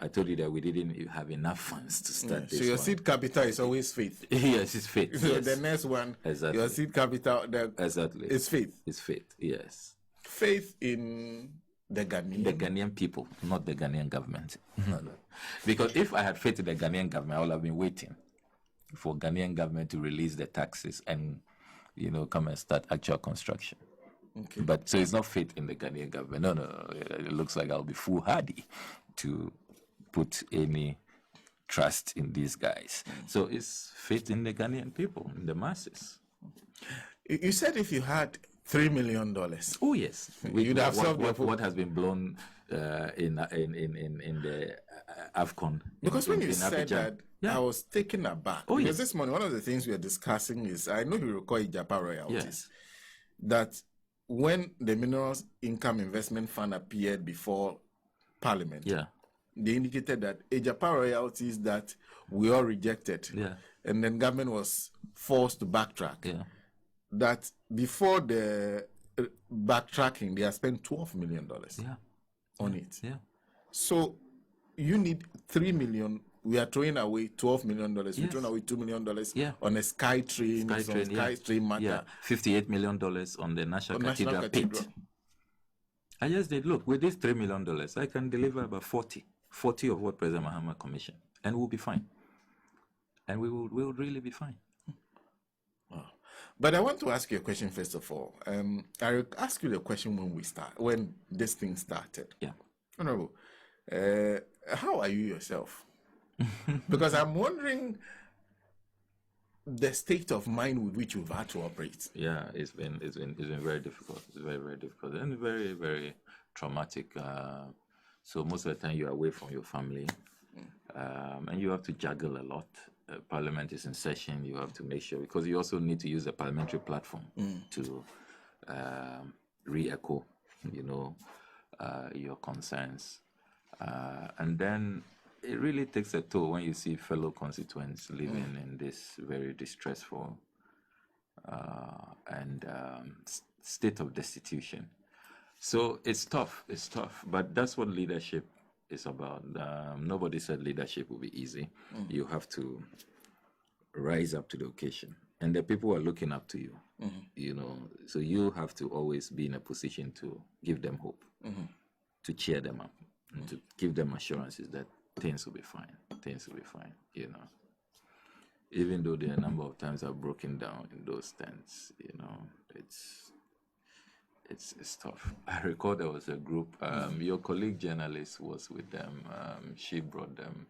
I told you that we didn't have enough funds to start this. So your one. seed capital is always faith. Yes, it's faith. So yes. the next one, Exactly. your seed capital, Exactly. is faith. It's faith, yes. Faith in the Ghanaian. The Ghanaian people, not the Ghanaian government. No. Because if I had faith in the Ghanaian government, I would have been waiting for Ghanaian government to release the taxes and, come and start actual construction. Okay. But so it's not faith in the Ghanaian government. No. It looks like I'll be foolhardy to put any trust in these guys. So it's faith in the Ghanaian people, in the masses. You said if you had $3 million. Oh yes, You'd have solved what has been blown in the AFCON. Because when you in said Abidjan. that, I was taken aback. Oh, because yes. this morning, one of the things we are discussing is, I know you recall Ijapa royalties, Yes. that when the Minerals Income Investment Fund appeared before Parliament, they indicated that Ijapa royalties that we all rejected, and then government was forced to backtrack. That before the backtracking, they had spent $12 million on it. So you need $3 million. We are throwing away $12 million. We're throwing away $2 million on a sky train matter. $58 million on the National Cathedral pit. I just did, look, with this $3 million, I can deliver about 40 of what President Mahama commissioned, and we'll be fine. And we'll really be fine. Wow. But I want to ask you a question first of all. I asked you the question when this thing started. Honorable, how are you yourself? Because I'm wondering the state of mind with which you've had to operate. Yeah, it's been very difficult. It's very, very difficult and very, very traumatic. So most of the time you're away from your family, and you have to juggle a lot. Parliament is in session. You have to make sure, because you also need to use the parliamentary platform to re-echo, your concerns, and then it really takes a toll when you see fellow constituents living in this very distressful and state of destitution. So it's tough, but that's what leadership is about. Nobody said leadership will be easy. You have to rise up to the occasion, and the people are looking up to you, so you have to always be in a position to give them hope, to cheer them up, and to give them assurances that things will be fine. Even though there are a number of times I've broken down in those tents, it's tough. I recall there was a group. Your colleague journalist was with them. She brought them.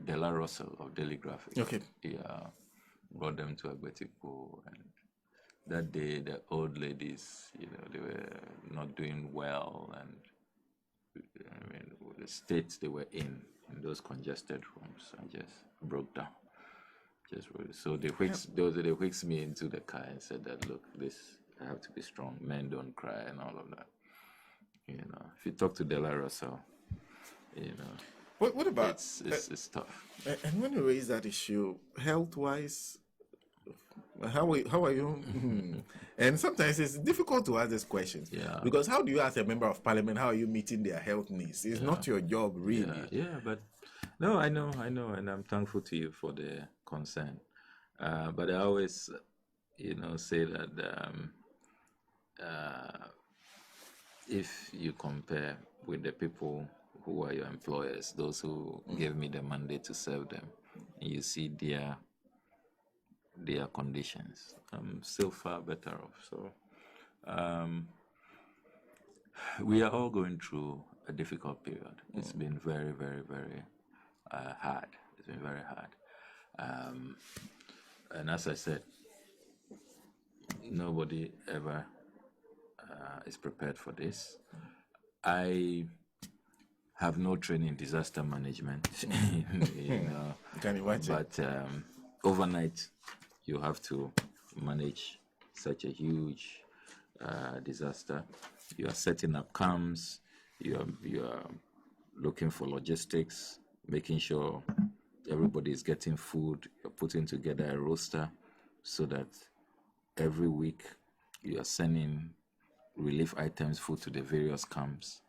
Della Russell of Daily Graphic. Okay. Yeah, brought them to Okudzeto, and that day the old ladies, they were not doing well, and I mean the states they were in those congested rooms, and just broke down. So those they whisked me into the car and said that, look, I have to be strong. Men don't cry and all of that. If you talk to Della Russell, What about it's tough. And when you raise that issue, health-wise, how are you? And sometimes it's difficult to ask this question. Yeah. Because how do you, as a member of parliament, how are you meeting their health needs? It's not your job, really. Yeah, but no, I know, and I'm thankful to you for the concern. But I always, say that if you compare with the people who are your employers, those who gave me the mandate to serve them, and you see their conditions, I'm still far better off. So we are all going through a difficult period. It's been very, very, very hard. It's been very hard. And as I said, nobody ever is prepared for this. I have no training in disaster management. Can you watch it? But overnight, you have to manage such a huge disaster. You are setting up camps. You are looking for logistics, making sure everybody is getting food. You're putting together a roster so that every week you are sending relief items, food to the various camps.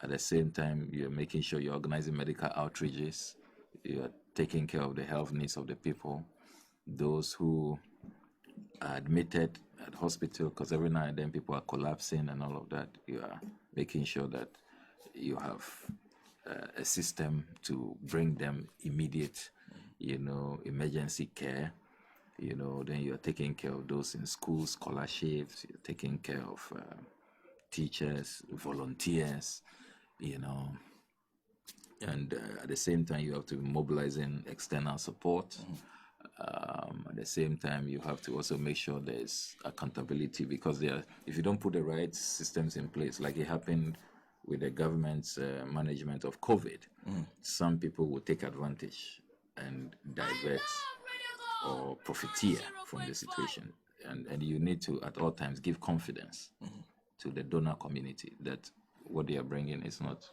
At the same time, you're making sure you're organizing medical outreaches. You're taking care of the health needs of the people. Those who are admitted at hospital, because every now and then people are collapsing and all of that, you are making sure that you have a system to bring them immediate, emergency care. Then you're taking care of those in schools, scholarships. You're taking care of teachers, volunteers. And at the same time, you have to be mobilizing external support. At the same time, you have to also make sure there's accountability, because if you don't put the right systems in place, like it happened with the government's management of COVID, some people will take advantage and divert or profiteer from the situation. And you need to, at all times, give confidence to the donor community that what they are bringing is not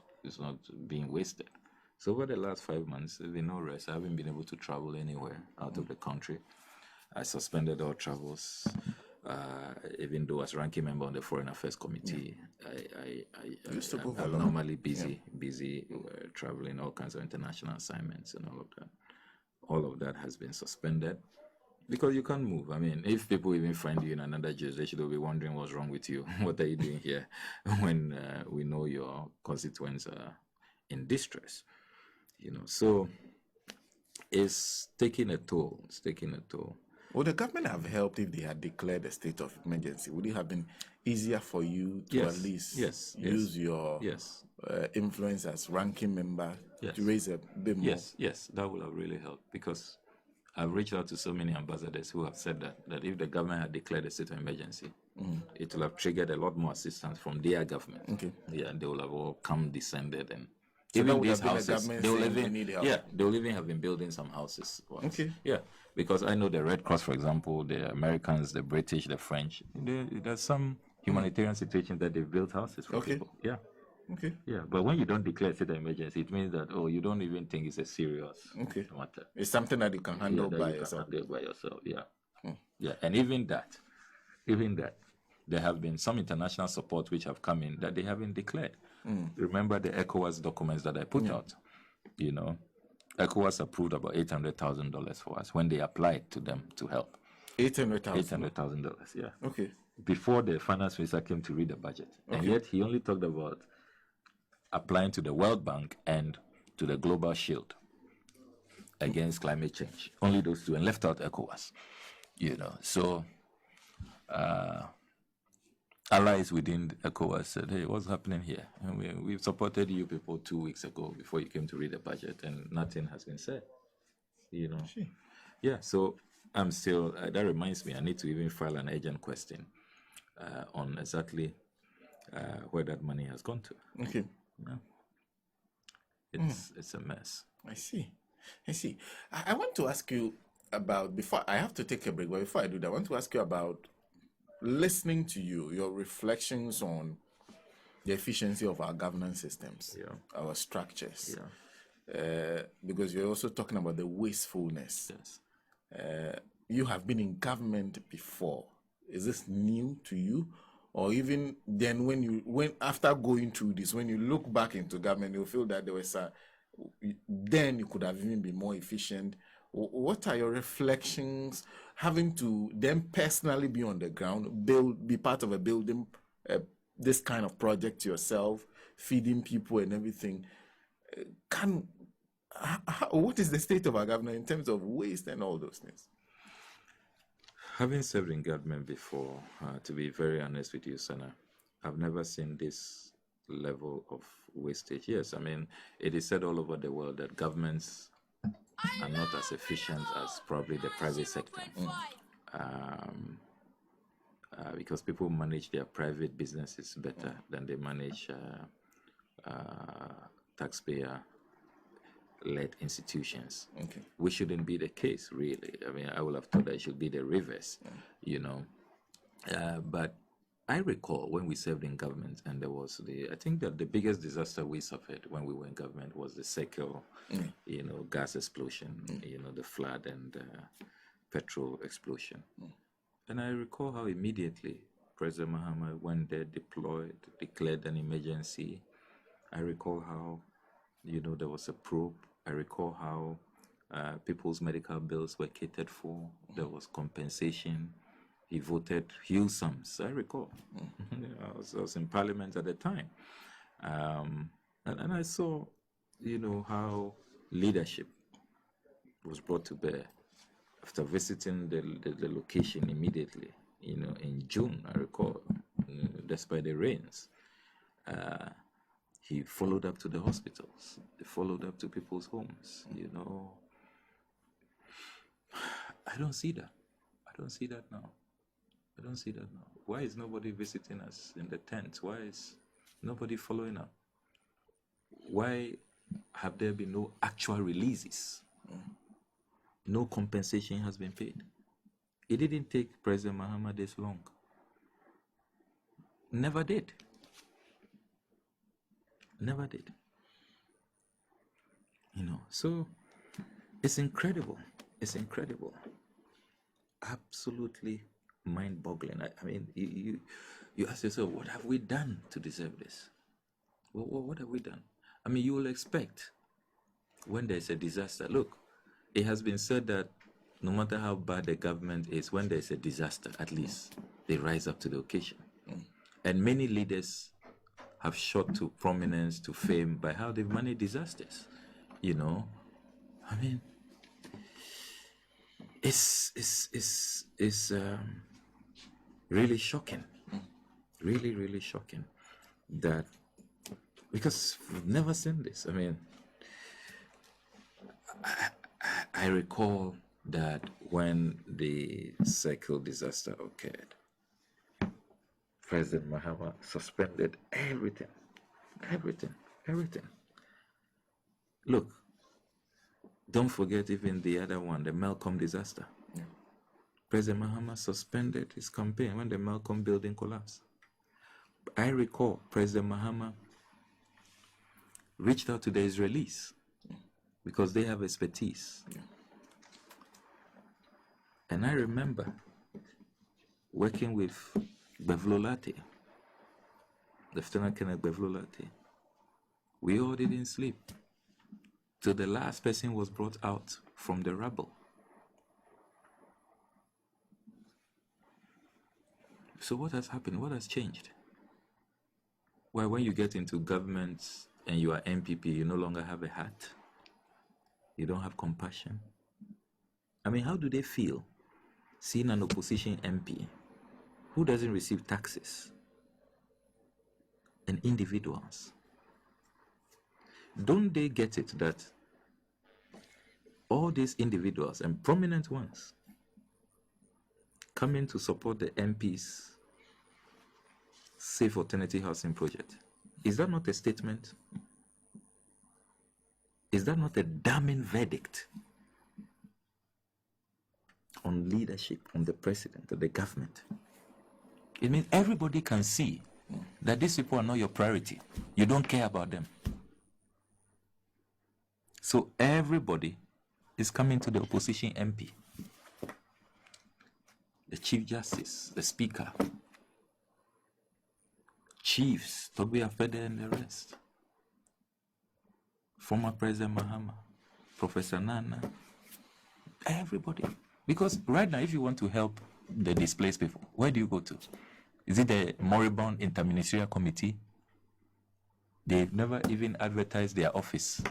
being wasted. So over the last 5 months, there's been no rest. I haven't been able to travel anywhere out of the country. I suspended all travels, even though as ranking member on the Foreign Affairs Committee, I'm normally busy traveling, all kinds of international assignments and all of that. All of that has been suspended because you can't move. I mean, if people even find you in another jurisdiction, they'll be wondering what's wrong with you. What are you doing here when we know your constituents are in distress? So it's taking a toll. Would the government have helped if they had declared a state of emergency? Would it have been easier for you to at least use your influence as ranking member to raise a bit more? Yes, that would have really helped, because I've reached out to so many ambassadors who have said that if the government had declared a state of emergency, it will have triggered a lot more assistance from their government. Okay. Yeah, they will have all descended, and so even these houses, they will even have been building some houses once. Okay. Yeah, because I know the Red Cross, for example, the Americans, the British, the French, there's some humanitarian situations that they've built houses for people. Yeah. Okay. Yeah, but when you don't declare state of emergency, it means that you don't even think it's a serious matter. It's something that you can handle by yourself. Yeah. Yeah, and even that, there have been some international support which have come in that they haven't declared. Remember the ECOWAS documents that I put out? ECOWAS approved about $800,000 for us when they applied to them to help. $800,000, yeah. Okay. Before the finance minister came to read the budget. And yet he only talked about applying to the World Bank and to the Global Shield against climate change. Only those two, and left out ECOWAS. So allies within ECOWAS said, hey, what's happening here? And we've supported you people 2 weeks ago before you came to read the budget, and nothing has been said. Yeah, so I'm still, that reminds me, I need to even file an urgent question on exactly where that money has gone to. Okay. Yeah. It's a mess. I see. I want to ask you about, before I have to take a break, but before I do that, I want to ask you about listening to you, your reflections on the efficiency of our governance systems, our structures. Because you're also talking about the wastefulness. Yes. You have been in government before. Is this new to you? Or even then, when after going through this, when you look back into government, you feel that there was then you could have even been more efficient. What are your reflections, having to then personally be on the ground, be part of a building this kind of project yourself, feeding people and everything? What is the state of our government in terms of waste and all those things? Having served in government before, to be very honest with you, Sana, I've never seen this level of wastage. Yes, I mean, it is said all over the world that governments are not as efficient as probably the private sector. Because people manage their private businesses better than they manage taxpayer-led institutions. Okay. Which shouldn't be the case, really. I mean, I would have thought that it should be the reverse, But I recall when we served in government, and there was I think that the biggest disaster we suffered when we were in government was the Circle, gas explosion, the flood and petrol explosion. And I recall how immediately President Mahama went there, declared an emergency. I recall how, there was a probe. I recall how people's medical bills were catered for. There was compensation. He voted huge sums. I recall. I was in Parliament at the time. And I saw, how leadership was brought to bear after visiting the location immediately, in June, I recall, despite the rains. He followed up to the hospitals. He followed up to people's homes, I don't see that. I don't see that now. Why is nobody visiting us in the tents? Why is nobody following up? Why have there been no actual releases? No compensation has been paid. It didn't take President Mahama this long. Never did. So it's incredible. Absolutely mind-boggling. I mean, you ask yourself, what have we done to deserve this? What have we done? I mean, you will expect when there's a disaster. Look, it has been said that no matter how bad the government is, when there's a disaster, at least they rise up to the occasion. And many leaders have shot to prominence, to fame, by how they've managed disasters. I mean, it's really shocking. Really shocking that, because we've never seen this. I mean, I recall that when the Circle disaster occurred, President Mahama suspended everything. Look, don't forget even the other one, the Malcolm disaster. President Mahama suspended his campaign when the Malcolm building collapsed. I recall President Mahama reached out to the Israelis because they have expertise. And I remember working with Bevlolate, Lieutenant Colonel Bevlolate. We all didn't sleep till the last person was brought out from the rubble. So what has happened? What has changed? Well, when you get into government and you are MPP, you no longer have a heart. You don't have compassion. I mean, how do they feel seeing an opposition MP who doesn't receive taxes, and individuals. Don't they get it that all these individuals and prominent ones coming to support the MP's Safe Alternative Housing Project, is that not a statement? Is that not a damning verdict on leadership, on the president, on the government? It means everybody can see that these people are not your priority. You don't care about them. So everybody is coming to the opposition MP, the Chief Justice, the Speaker, chiefs, Toby Afede and the rest, former President Mahama, Professor Nana, everybody. Because right now, if you want to help the displaced people, where do you go to? Is it the Moribund Interministerial Committee? They've never even advertised their office.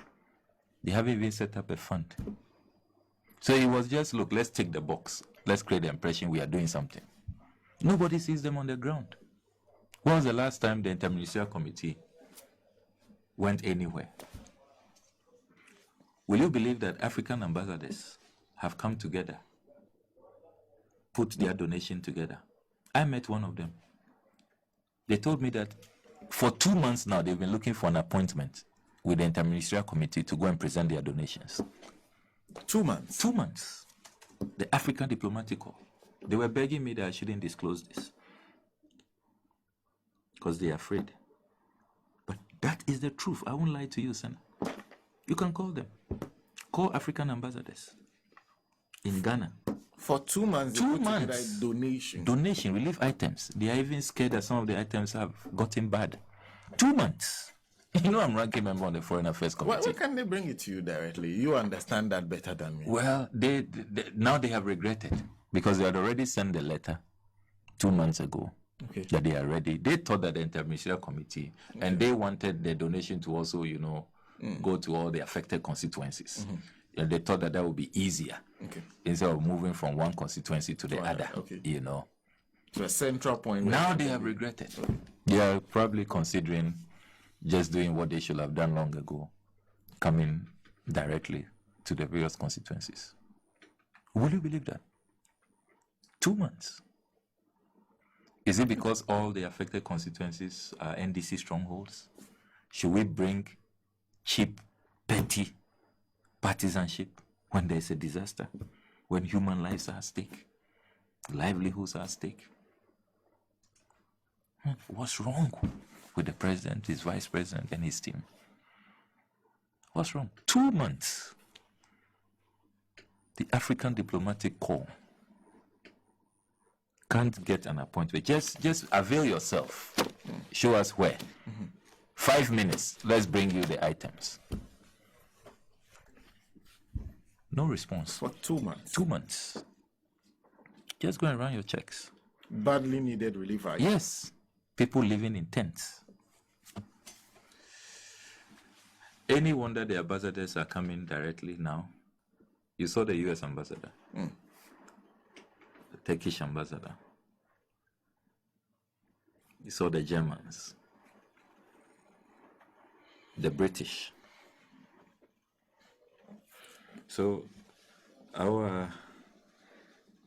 They haven't even set up a fund. So it was just, look, let's tick the box. Let's create the impression we are doing something. Nobody sees them on the ground. When was the last time the Interministerial Committee went anywhere? Will you believe that African ambassadors have come together, put their donation together? I met one of them. They told me that for 2 months now, they've been looking for an appointment with the Interministerial Committee to go and present their donations. 2 months? 2 months. The African Diplomatic Corps. They were begging me that I shouldn't disclose this because they are afraid. But that is the truth. I won't lie to you, Senna. You can call them. Call African ambassadors in Ghana. For 2 months, 2 months. Donation. Donation, relief items. They are even scared that some of the items have gotten bad. 2 months. You know I'm ranking member on the Foreign Affairs Committee. Why can't they bring it to you directly? You understand that better than me. Well, they now they have regretted because they had already sent the letter 2 months ago that they are ready. They thought that the Interministerial Committee, and they wanted the donation to also, go to all the affected constituencies. And they thought that would be easier instead of moving from one constituency to the other, To a central point. Now they have regretted. They are probably considering just doing what they should have done long ago, coming directly to the various constituencies. Will you believe that? 2 months. Is it because all the affected constituencies are NDC strongholds? Should we bring cheap, petty partisanship when there's a disaster, when human lives are at stake, livelihoods are at stake? What's wrong with the president, his vice president, and his team? What's wrong? 2 months. The African Diplomatic Corps can't get an appointment. Just avail yourself. Show us where. 5 minutes. Let's bring you the items. No response. For 2 months. 2 months. Just go and run your checks. Badly needed relief items. Yes. People living in tents. Any wonder the ambassadors are coming directly now? You saw the US ambassador, the Turkish ambassador. You saw the Germans, the British. So our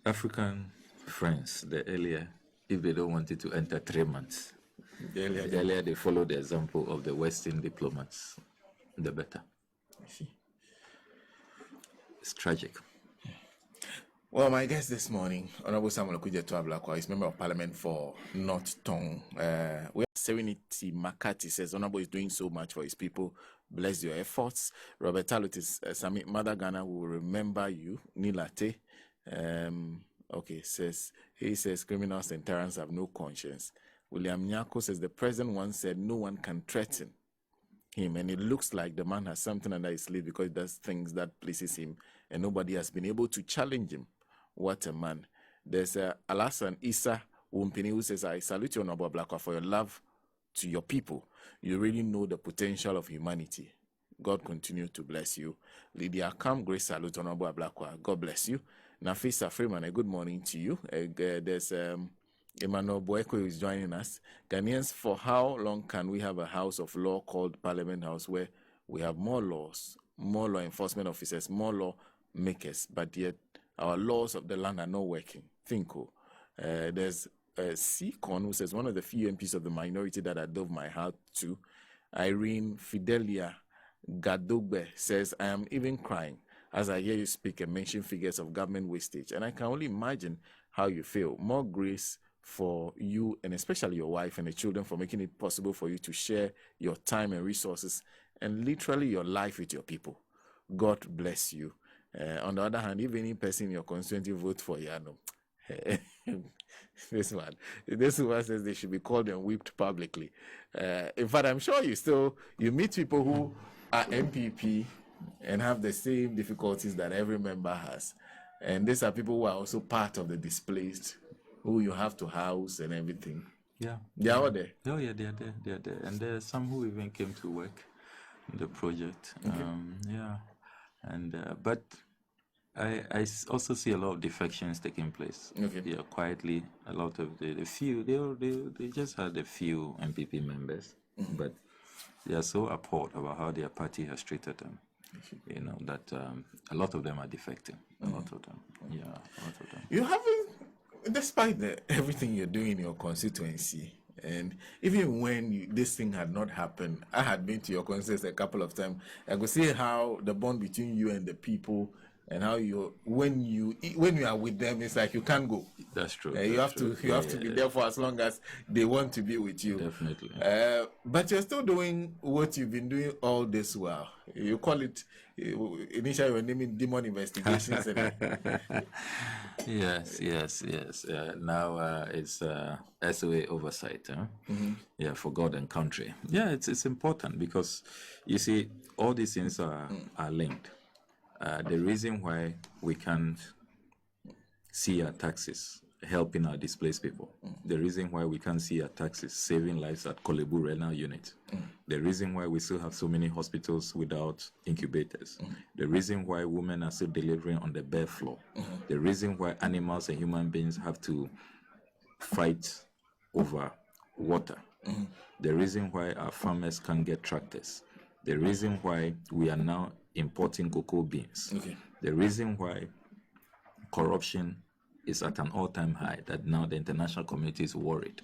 African friends, the earlier, if they don't want it to enter 3 months, the earlier they follow the example of the Western diplomats, the better. It's tragic. Well, my guest this morning, Honorable Samuel Okudzeto Ablakwa, is Member of Parliament for North Tongu. Serenity Makati says, Honorable is doing so much for his people. Bless your efforts. Robert Talot is Sami Mother Ghana will remember you. Nilate. He says criminals and tyrants have no conscience. William Nyako says the president once said no one can threaten him, and it looks like the man has something under his sleeve because he does things that pleases him, and nobody has been able to challenge him. What a man. There's Alasan Issa Wumpini who says, I salute you, Honorable Ablakwa, for your love to your people. You really know the potential of humanity. God continue to bless you. Lydia Kam, great salute, Honorable Ablakwa. God bless you. Nafisa Freeman, a good morning to you. There's Emmanuel Boeko is joining us. Ghanaians, for how long can we have a house of law called Parliament House where we have more laws, more law enforcement officers, more law makers, but yet our laws of the land are not working? There's C-Con, who says, one of the few MPs of the minority that I dove my heart to, Irene Fidelia Gadogbe, says, I am even crying as I hear you speak and mention figures of government wastage, and I can only imagine how you feel. More grace for you, and especially your wife and the children, for making it possible for you to share your time and resources and literally your life with your people. God bless you. On the other hand, if any person in your constituency vote for Yano, this one says they should be called and whipped publicly. In fact, I'm sure you meet people who are MPP and have the same difficulties that every member has. And these are people who are also part of the displaced, who you have to house and everything. Yeah. They are all there. Oh, yeah, they are there. They are there. And there are some who even came to work in the project. Okay. Yeah. And, but I also see a lot of defections taking place. Okay. Yeah, quietly. A lot of the few, they just had a few MPP members, but they are so appalled about how their party has treated them. You know, that a lot of them are defecting. A lot of them. Yeah, a lot of them. You haven't, despite everything you're doing in your constituency, and even when this thing had not happened, I had been to your constituency a couple of times. I could see how the bond between you and the people, and how when you are with them, it's like you can't go. That's true. You have to be there for as long as they want to be with you. Definitely. But you're still doing what you've been doing all this while. You call it, initially you were naming demon investigations. Yes. Now it's SOA oversight. Yeah, for God and country. Yeah, it's important because you see all these things are linked. The reason why we can't see our taxes helping our displaced people, the reason why we can't see our taxes saving lives at Kolebu Renal Unit, the reason why we still have so many hospitals without incubators, the reason why women are still delivering on the bare floor, the reason why animals and human beings have to fight over water, the reason why our farmers can't get tractors, the reason why we are now importing cocoa beans, the reason why corruption is at an all-time high, that now the international community is worried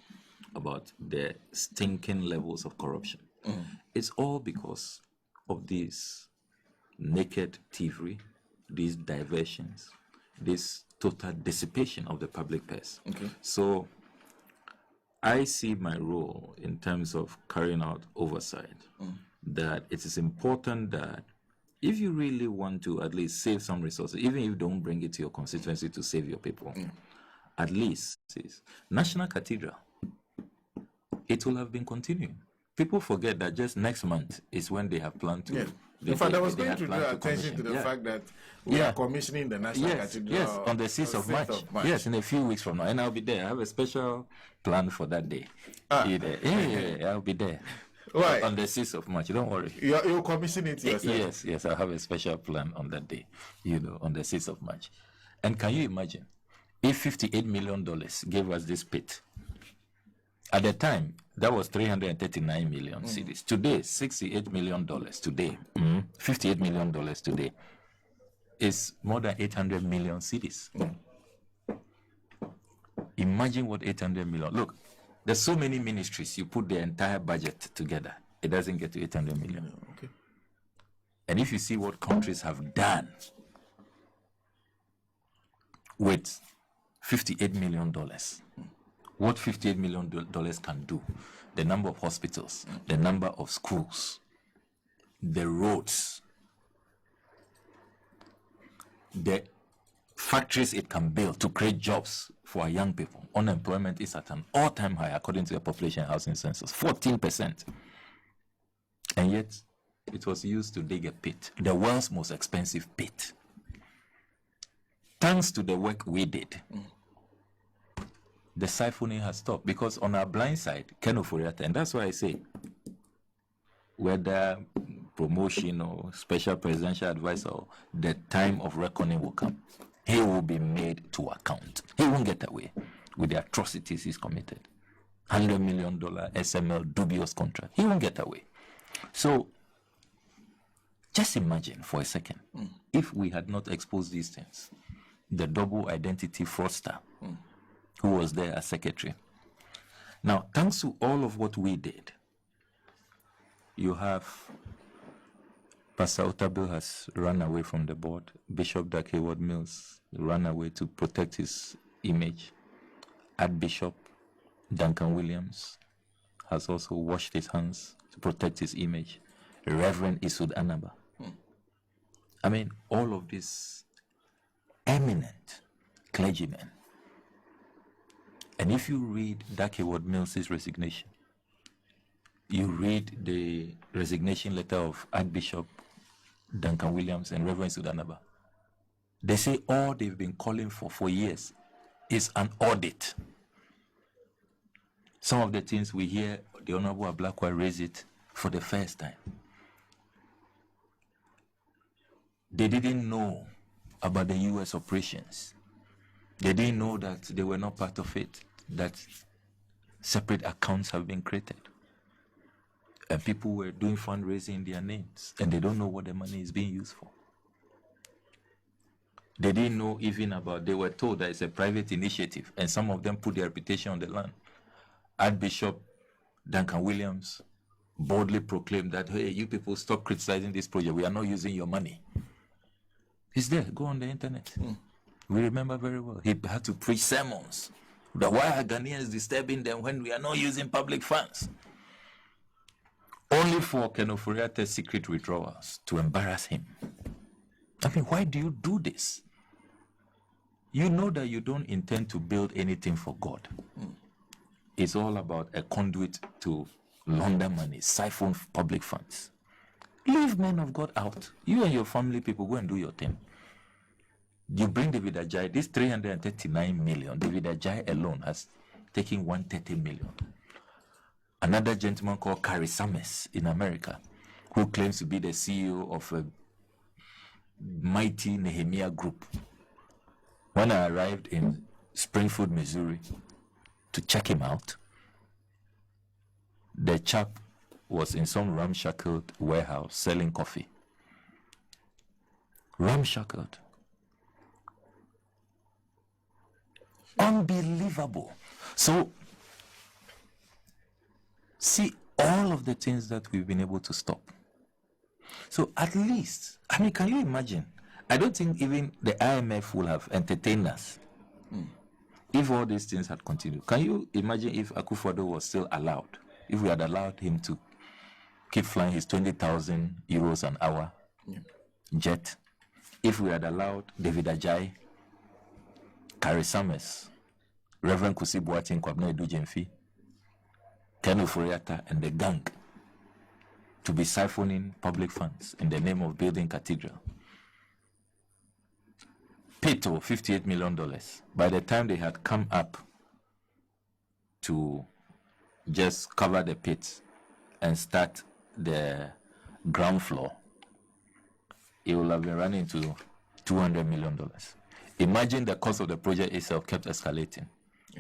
about the stinking levels of corruption. It's all because of this naked thievery, these diversions, this total dissipation of the public purse. So I see my role in terms of carrying out oversight, that it is important that if you really want to at least save some resources, even if you don't bring it to your constituency to save your people, at least National Cathedral, it will have been continuing. People forget that just next month is when they have planned to. In fact, I was going to draw attention to the fact that we are commissioning the National Cathedral. Yes, on the 6th of March. Yes, in a few weeks from now. And I'll be there. I have a special plan for that day. I'll be there. Right. On the 6th of March, don't worry. You'll commission it yourself? Yes, I have a special plan on that day, on the 6th of March. And can you imagine if $58 million gave us this pit? At the time, that was 339 million cedis. Today, $68 million today, $58 million today is more than 800 million cedis. Imagine what 800 million. Look, there's so many ministries, you put the entire budget together, it doesn't get to 800 million. And if you see what countries have done with $58 million, what $58 million can do, the number of hospitals, the number of schools, the roads, the factories it can build to create jobs for our young people. Unemployment is at an all-time high according to the population housing census, 14%. And yet, it was used to dig a pit, the world's most expensive pit. Thanks to the work we did, the siphoning has stopped, because on our blind side, Ken Oforiatta, and that's why I say, whether promotion or special presidential advisor, the time of reckoning will come. He will be made to account. He won't get away. with the atrocities he's committed. $100 million SML dubious contract. He won't get away. So just imagine for a second, if we had not exposed these things, the double identity fraudster who was there as secretary. Now, thanks to all of what we did, you have Pastor Otabil has run away from the board. Bishop Dag Heward-Mills ran away to protect his image. Archbishop Duncan Williams has also washed his hands to protect his image. Reverend Isud Anaba. I mean, all of these eminent clergymen. And if you read Dag Heward-Mills' resignation, you read the resignation letter of Archbishop Duncan Williams and Reverend Isud Anaba, they say all they've been calling for years is an audit. Some of the things we hear, the Honorable Ablakwa raise it for the first time. They didn't know about the U.S. operations. They didn't know that they were not part of it, that separate accounts have been created. And people were doing fundraising in their names, and they don't know what the money is being used for. They didn't know even about, they were told that it's a private initiative, and some of them put their reputation on the line. Archbishop Duncan Williams boldly proclaimed that, hey, you people stop criticizing this project. We are not using your money. It's there. Go on the internet. We remember very well. He had to preach sermons. That why are Ghanaians disturbing them when we are not using public funds? Only for Kenoforiate's secret withdrawals to embarrass him. I mean, why do you do this? You know that you don't intend to build anything for God. It's all about a conduit to launder money, siphon public funds. Leave men of God out. You and your family people go and do your thing. You bring David Ajay, this 339 million, David Ajay alone has taken 130 million. Another gentleman called Carrie Summers in America, who claims to be the CEO of a mighty Nehemiah group. When I arrived in Springfield, Missouri, to check him out, the chap was in some ramshackled warehouse selling coffee. Ramshackled. Unbelievable. So, see all of the things that we've been able to stop. So at least, I mean, can you imagine? I don't think even the IMF will have entertained us if all these things had continued. Can you imagine if Akufo-Addo was still allowed? If we had allowed him to keep flying his 20,000 euros an hour jet? If we had allowed David Ajay, Carrie Summers, Reverend Kusi Boateng Kwabena Edu-Jemfi, Ken Ofori-Atta and the gang to be siphoning public funds in the name of building cathedral. Peto, $58 million. By the time they had come up to just cover the pits and start the ground floor, it will have been running to $200 million. Imagine the cost of the project itself kept escalating.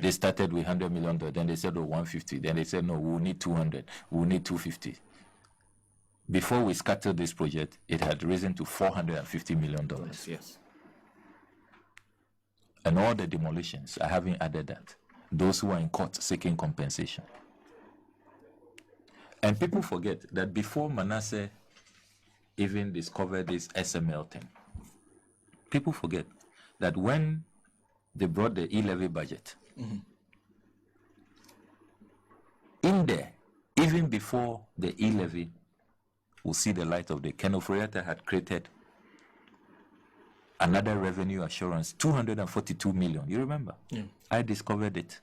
They started with $100 million, then they said, oh, 150. Then they said, no, we'll need 200. We'll need 250. Before we scattered this project, it had risen to $450 million. Yes. And all the demolitions, I haven't added that. Those who are in court seeking compensation. And people forget that before Manasseh even discovered this SML thing, people forget that when they brought the e-levy budget, in there, even before the e-levy will see the light of day, Ken Ofori-Atta had created another revenue assurance, 242 million. You remember? Yeah. I discovered it.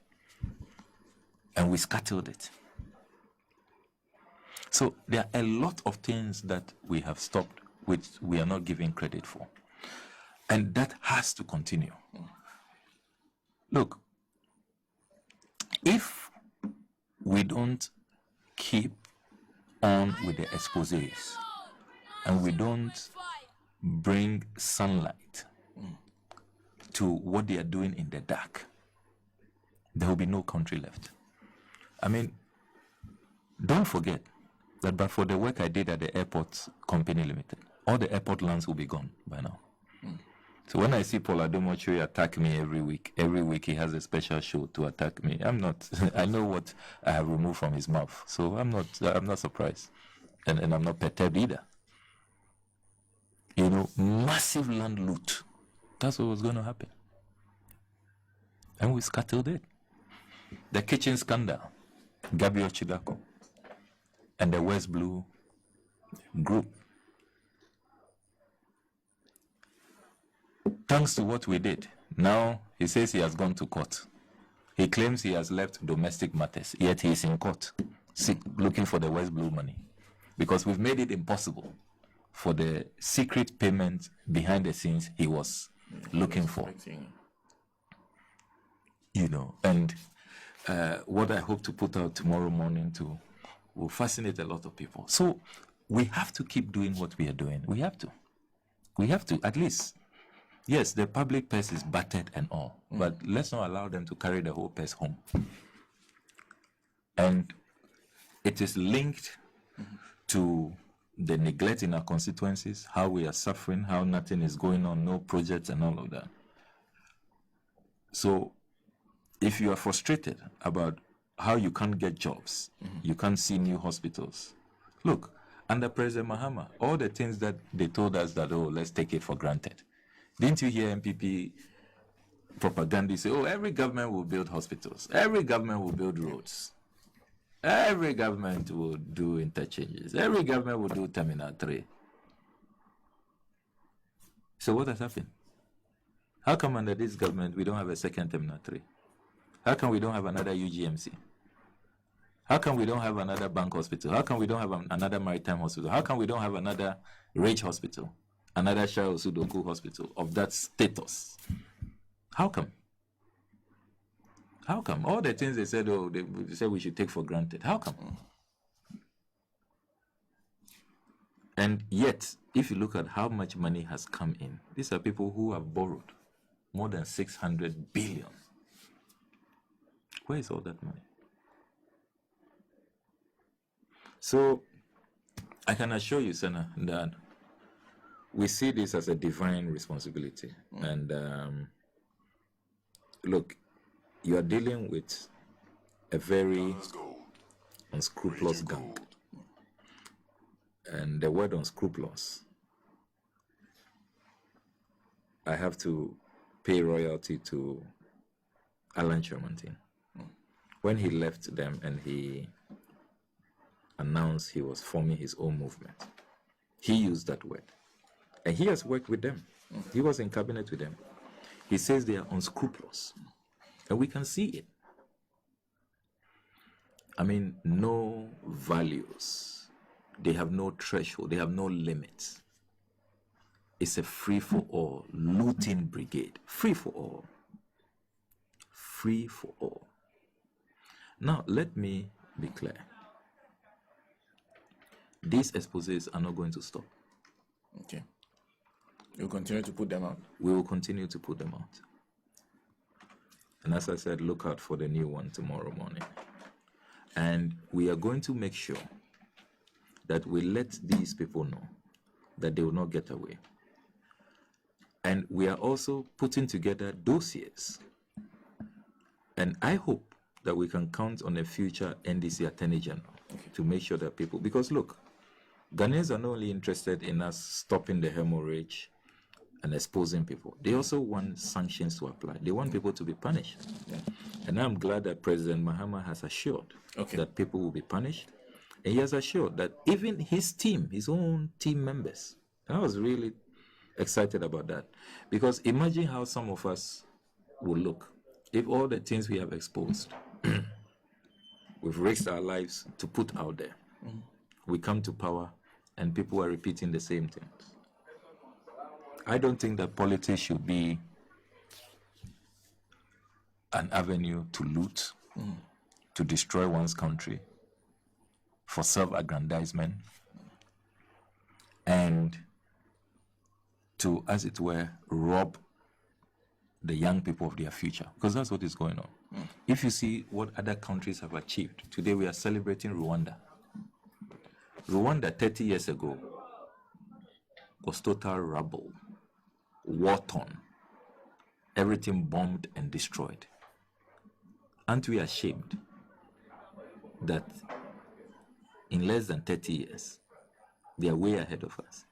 And we scuttled it. So there are a lot of things that we have stopped, which we are not giving credit for. And that has to continue. Look, if we don't keep on with the exposés and we don't bring sunlight to what they are doing in the dark, there will be no country left. I mean, don't forget that but for the work I did at the airport company limited, all the airport lands will be gone by now. So when I see Paul Adomochoi attack me every week he has a special show to attack me. I'm not, I know what I have removed from his mouth. So I'm not surprised. And I'm not perturbed either. You know, massive land loot. That's what was going to happen. And we scuttled it. The kitchen scandal, Gabriel Chidako, and the West Blue group. Thanks to what we did, now he says he has gone to court. He claims he has left domestic matters, yet he is in court, looking for the West Blue money. Because we've made it impossible for the secret payment behind the scenes he was looking for. You know, and what I hope to put out tomorrow morning will fascinate a lot of people. So we have to keep doing what we are doing. We have to, at least. Yes, the public purse is battered and all, but let's not allow them to carry the whole purse home. And it is linked to the neglect in our constituencies, how we are suffering, how nothing is going on, no projects and all of that. So if you are frustrated about how you can't get jobs, you can't see new hospitals, look, under President Mahama, all the things that they told us that, oh, let's take it for granted. Didn't you hear MPP propaganda say, oh, every government will build hospitals, every government will build roads, every government will do interchanges, every government will do Terminal 3. So what has happened? How come under this government we don't have a second Terminal 3? How come we don't have another UGMC? How come we don't have another bank hospital? How come we don't have another maritime hospital? How come we don't have another Rage hospital? Another Shao Sudoku hospital of that status? How come? How come? All the things they said, oh, they said we should take for granted. How come? And yet, if you look at how much money has come in, these are people who have borrowed more than 600 billion. Where is all that money? So, I can assure you, Senna, that we see this as a divine responsibility. And look, you are dealing with a very unscrupulous gang. And the word unscrupulous, I have to pay royalty to Alan Shermantin. When he left them and he announced he was forming his own movement, he used that word. And he has worked with them. He was in cabinet with them. He says they are unscrupulous. And we can see it. I mean, no values. They have no threshold. They have no limits. It's a free-for-all looting brigade. Free-for-all. Free-for-all. Now, let me be clear. These exposés are not going to stop. Okay. You'll continue to put them out? We will continue to put them out. And as I said, look out for the new one tomorrow morning. And we are going to make sure that we let these people know that they will not get away. And we are also putting together dossiers. And I hope that we can count on a future NDC Attorney General to make sure that people, because look, Ghanaians are not only interested in us stopping the hemorrhage and exposing people, they also want sanctions to apply. They want people to be punished. And I'm glad that President Mahama has assured that people will be punished. And he has assured that even his team, his own team members, I was really excited about that. Because imagine how some of us will look if all the things we have exposed, we've risked our lives to put out there. We come to power and people are repeating the same things. I don't think that politics should be an avenue to loot, to destroy one's country, for self-aggrandizement, and to, as it were, rob the young people of their future, because that's what is going on. If you see what other countries have achieved, today we are celebrating Rwanda. Rwanda 30 years ago was total rubble, war-torn, everything bombed and destroyed. Aren't we ashamed that in less than 30 years, they are way ahead of us?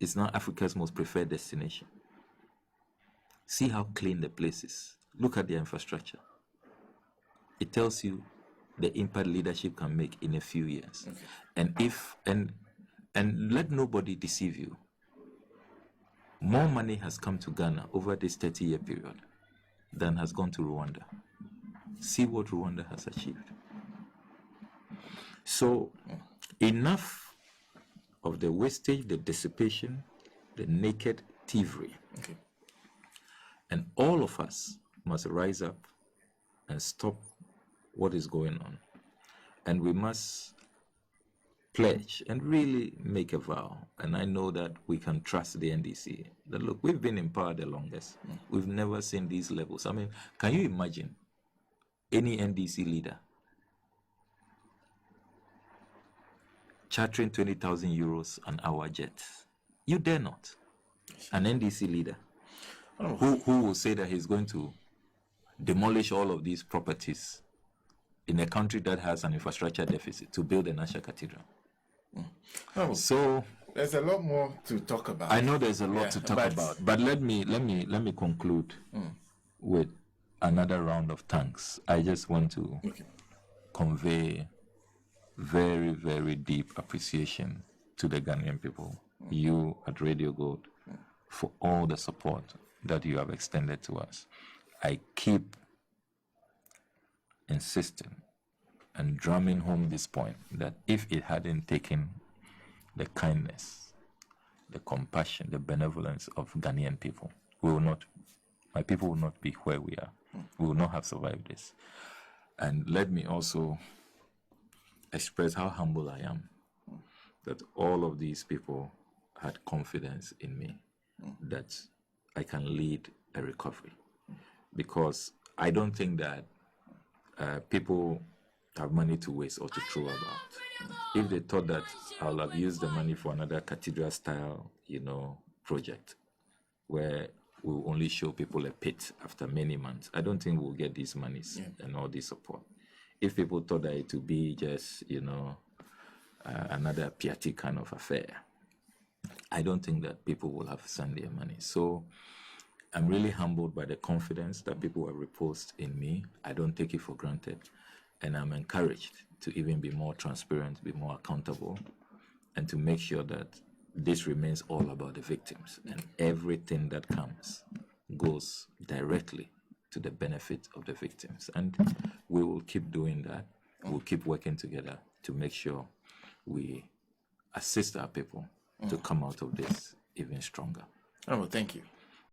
It's now Africa's most preferred destination. See how clean the place is. Look at their infrastructure. It tells you the impact leadership can make in a few years. And let nobody deceive you. More money has come to Ghana over this 30-year period than has gone to Rwanda. See what Rwanda has achieved. So enough of the wastage, the dissipation, the naked thievery. And all of us must rise up and stop what is going on. And we must pledge and really make a vow. And I know that we can trust the NDC. That look, we've been in power the longest. We've never seen these levels. I mean, can you imagine any NDC leader chartering 20,000 euros an hour jet? You dare not. An NDC leader who will say that he's going to demolish all of these properties in a country that has an infrastructure deficit to build a national cathedral. So there's a lot more to talk about. I know there's a lot to talk about, but let me conclude with another round of thanks. I just want to convey very, very deep appreciation to the Ghanaian people, you at Radio Gold, for all the support that you have extended to us. I keep insisting and drumming home this point that if it hadn't taken the kindness, the compassion, the benevolence of Ghanaian people, my people will not be where we are. We will not have survived this. And let me also express how humble I am that all of these people had confidence in me that I can lead a recovery. Because I don't think that people have money to waste or to throw about. If they thought that I'll have used the money for another cathedral-style, project where we'll only show people a pit after many months, I don't think we'll get these monies and all this support. If people thought that it would be just, another piety kind of affair, I don't think that people will have sent their money. So I'm really humbled by the confidence that people have reposed in me. I don't take it for granted. And I'm encouraged to even be more transparent, be more accountable, and to make sure that this remains all about the victims. And everything that comes goes directly to the benefit of the victims. And we will keep doing that. We'll keep working together to make sure we assist our people to come out of this even stronger. Oh, well, thank you.